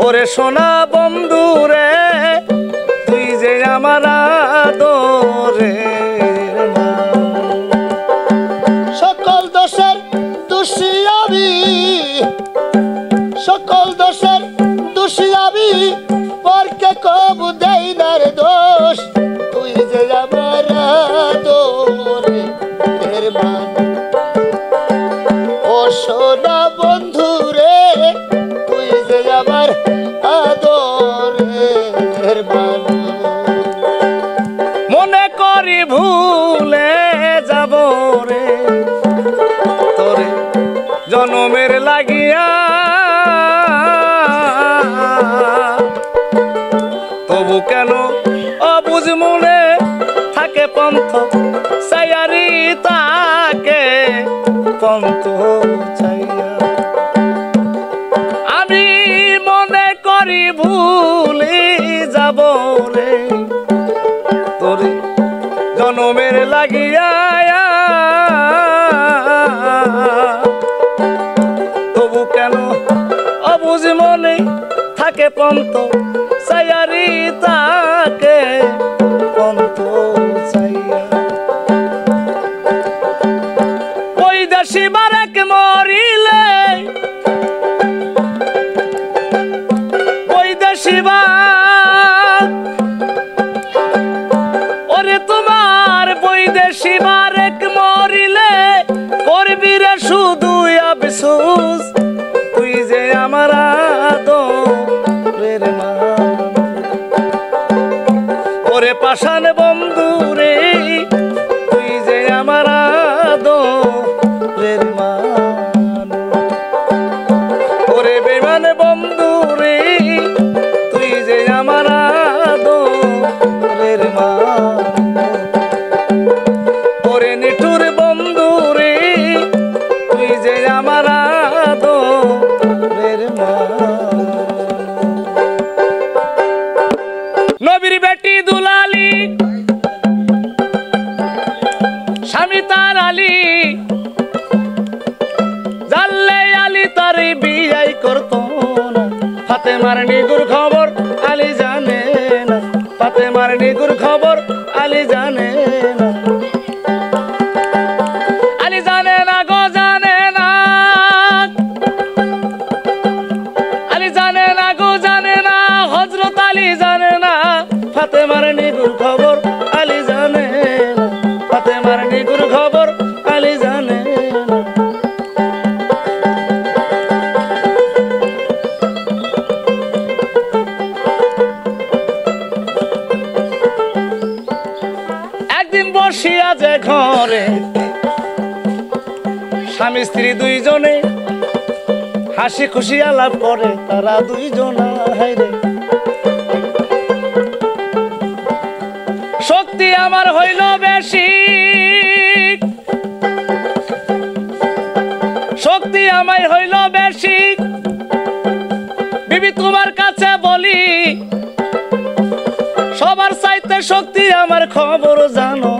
ওরে সোনা বন্ধু রে তুই যে আমার আদরের মানুষ সকল দোষের দোষী আমি সকল দোষের দোষী আমি পরকে কবু দেই না রে দোষ তুই যে আমার আদরের মানুষ ও সোনা বন্ধু রে তুই যে আমার আদরের মানুষ মনে করি ভুলে যাব রে তোরে জনমের লাগিয়া তবু কেন অবুঝ মনে থাকে পন্থ সায়ারি তাকে পন্থ চাইয়া আমি মনে করি ভুলে যাব রে তোরে জনমের লাগিয়া তবু কেন অবুঝ মনে থাকে পন্থ সায়ারি তাকে পন্থ চাইয়া ওই দেশি বারেক মরিলে ওই দেশি ওরে তোমার বৈদেশি বারেক মরিলে করবি রে শুধু আফসোস তুই যে আমার আদরের মানুষ ওরে পাষাণ বন্ধু রে তুই যে আমার আদরের মানুষ ওরে বেঈমান বন্ধু রে তুই যে আমার আদরের মানুষ ওরে নিঠুর বন্ধু রে তুই যে আমার আদরের মানুষ নবীর বেটি দুলালি স্বামী তার আলী জানলে আলী তার বিয়াই করতো না ফাতেমার নিগুর খবর আলী জানে না ফাতেমার নিগুর খবর আলী জানে না আলী জানে না গো জানে না আলী জানে না গো জানে না হযরত আলী জানে না ফাতেমার নিগুর খবর আলী জানে না ফাতেমার নিগুর খবর আলী জানে না একদিন বসিয়া যে ঘরে স্বামী স্ত্রী দুইজনে হাসি খুশি আলাপ করে তারা দুইজনা হায়রে শক্তি আমার হইল বেশি শক্তি আমায় হইল বেশি বিবি তোমার কাছে বলি সবার চাইতে শক্তি আমার খবর জানো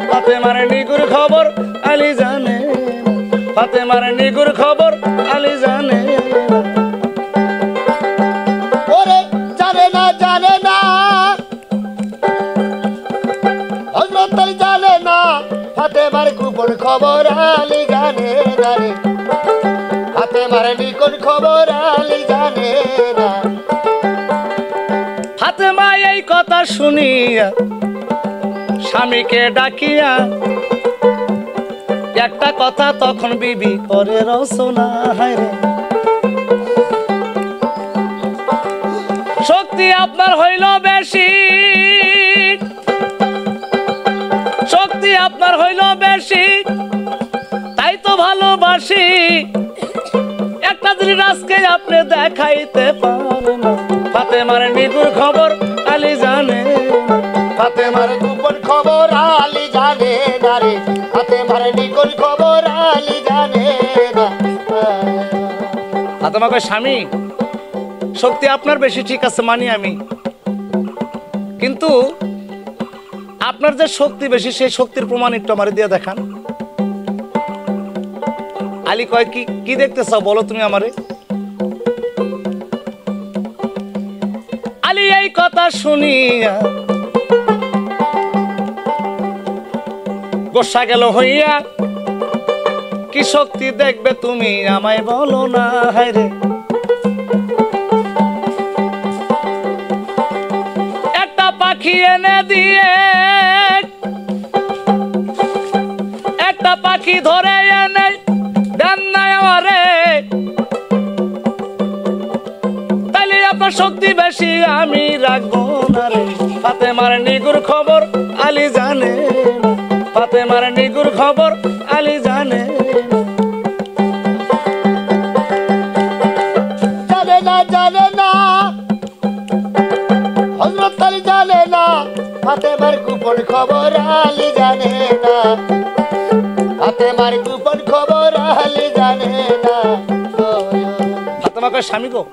ফাতেমার নিগুর খবর আলী জানে ফাতেমার নিগুর খবর আলী জানে ওরে জানে না হযরত আলী জানে না ফাতেমার গোপন খবর আলী জানে না রে ফাতেমার নিকট খবর আলী জানে না ফাতেমা এই কথা শুনিয়া স্বামীকে ডাকিয়া একটা কথা তখন বিবি করে রচনা হায়রে শক্তি আপনার হইল বেশি শক্তি আপনার হইল বেশি তাই তো ভালোবাসি একটা জিনিস আজকে আপনি দেখাইতে পারেন না ফাতেমার নিগুর খবর আলী জানে ফাতেমার গোপন খবর আলী জানে না রে, হাতে মারেনি কোন খবর আলী জানে না। ফাতেমা কয় স্বামী শক্তি আপনার বেশি, ঠিক আছে মানি আমি, কিন্তু আপনার যে শক্তি বেশি সেই শক্তির প্রমাণ একটু আমারে দিয়ে দেখান। আলী কয় কি কি দেখতে চাও বলো তুমি আমারে। আলী এই কথা শুনিয়া গোসা গেল হইয়া, কি শক্তি দেখবে তুমি আমায় বলো না। হায় রে একটা পাখি এনে দিয়ে, একটা পাখি ধরে এনে দেন না আমারে, তাইলে আপনার শক্তি বেশি আমি রাখবো না রে। ফাতেমার নিগুর খবর আলী জানে না, ফাতেমার নিগুর খবর আলী জানে না, জানে না হযরত আলী জানে না, ফাতেমার গোপন খবর আলী জানে না, ফাতেমার গোপন খবর আলী জানে না। ফাতেমা কয় স্বামী গো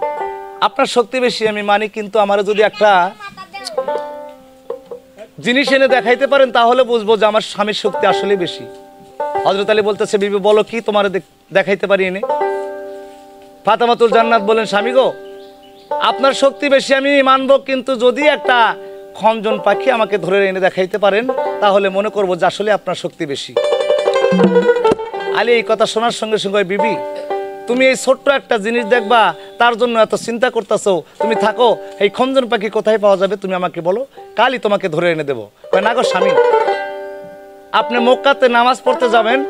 আপনার শক্তি বেশি আমি মানি, কিন্তু আমার যদি একটা জিনিস এনে দেখাইতে পারেন তাহলে বুঝবো যে আমার স্বামীর শক্তি আসলে বেশি। হযরত আলী বলতেছে বিবি বলো কি তোমার দেখাইতে পারি এনে। ফাতেমাতুল জান্নাত বলেন স্বামী গো আপনার শক্তি বেশি আমি মানবো, কিন্তু যদি একটা খঞ্জন পাখি আমাকে ধরে এনে দেখাইতে পারেন তাহলে মনে করবো যে আসলে আপনার শক্তি বেশি। আলী এই কথা শোনার সঙ্গে সঙ্গে বিবি তুমি এই ছোট্ট একটা জিনিস দেখবা তার জন্য এত চিন্তা করতেছো, তুমি থাকো, এই খঞ্জন পাখি কোথায় পাওয়া যাবে তুমি আমাকে বলো, কালই তোমাকে ধরে এনে দেবো। না গো স্বামী আপনি মক্কাতে নামাজ পড়তে যাবেন,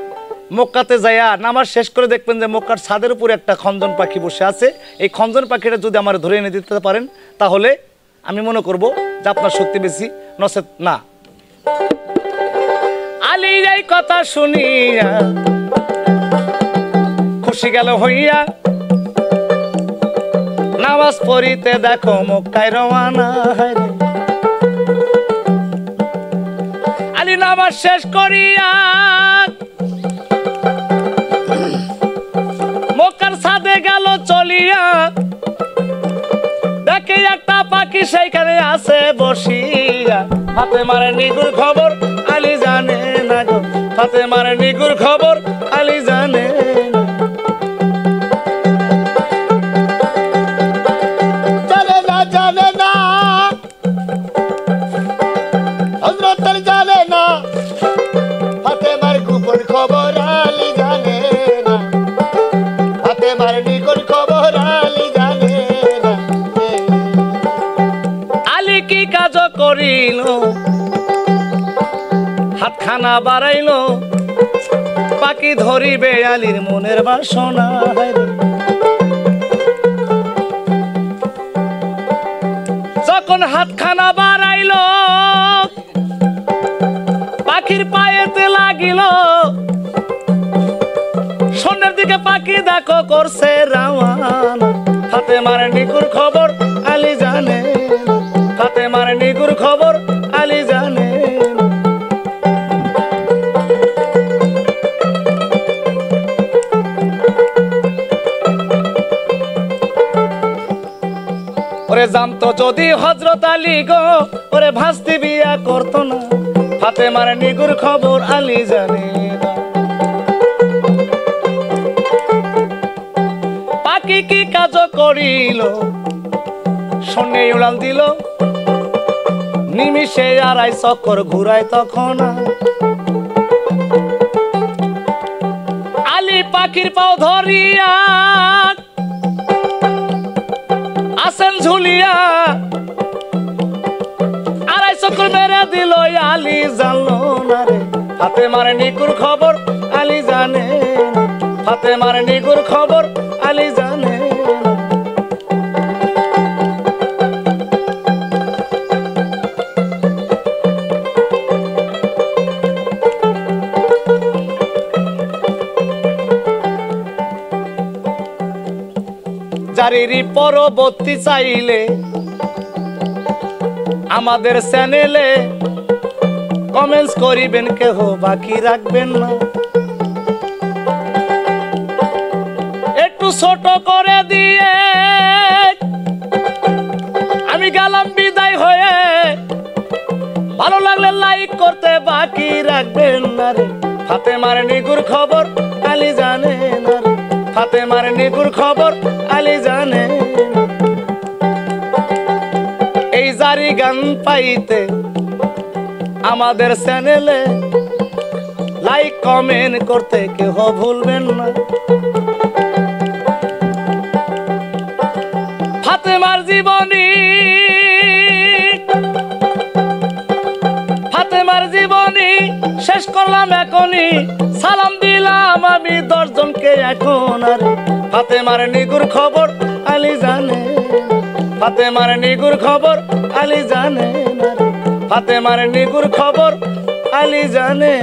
মক্কাতে যাইয়া নামাজ শেষ করে দেখবেন যে মক্কার ছাদের উপরে একটা খঞ্জন পাখি বসে আছে, এই খঞ্জন পাখিটা যদি আমার ধরে এনে দিতে পারেন তাহলে আমি মনে করব যে আপনার শক্তি বেশি, নচেত না। আলী এই কথা শুনিয়া খুশি গেল হইয়া, নামাজ পড়িতে দেখো মক্কায় রওয়ানা। আলী নামাজ শেষ করিয়া মক্কার ছাদে গেল চলিয়া, দেখে একটা পাখি সেইখানে আছে বসিয়া। ফাতেমার নিগুর খবর আলী জানে না গো, ফাতেমার নিগুর খবর আলী জানে না। জানে না হযরত আলী জানে না, ফাতেমার গোপন খবর আলী জানে না, ফাতেমার নিগুর খবর আলী জানে না। আলী কি কাজ করিল হাতখানা বাড়াইল, পাখি ধরিবে আলীর মনের বাসনা। যখন হাতখানা বাড়াইল পাখির পায়েতে লাগিল, সন্ধ্যের দিকে পাখি দেখো করছে রাওয়ানা। ফাতেমার নিগুর খবর আলী জানে না, ফাতেমার নিগুর খবর আলী জানে না। ওরে জানতো যদি হযরত আলী গো ওরে ভাস্তি বিয়া করতো না, ফাতেমার নিগুর খবর আলী জানে না। পাখি কি কাজ করিল শূন্যে উড়াল দিল, নিমিষে আড়াই চক্কর ঘুরায় তখন। আলী পাখির পাও ধরিয়া আসেন ঝুলিয়া, আড়াই চক্কর মেরে দিল আলী জানলো না রে। ফাতেমার নিগুর খবর আলী জানে না, ফাতেমার নিগুর খবর আলী জানে না। জারিরি পরবর্তী চাইলে আমাদের চ্যানেলে কমেন্টস করিবেন কেহ বাকি রাখবেন না। একটু ছোট করে দিয়ে আমি গেলাম বিদায় হয়ে, ভালো লাগলে লাইক করতে বাকি রাখবেন না রে। ফাতেমার নিগুর খবর আলী জানে না রে, ফাতেমার নিগুর খবর আলী জানে না। এই জারি গান পাইতে আমাদের চ্যানেলে লাইক কমেন্ট করতে কেউ ভুলবেন না। ফাতেমার জীবনী, ফাতেমার জীবনী শেষ করলাম এখনই, সালাম দিলাম আমি 10 জনকে এখন। আর ফাতেমার নিগুর খবর আলী জানে, ফাতেমার নিগুর খবর আলী জানে না, ফাতেমার নিগুর খবর আলী জানে।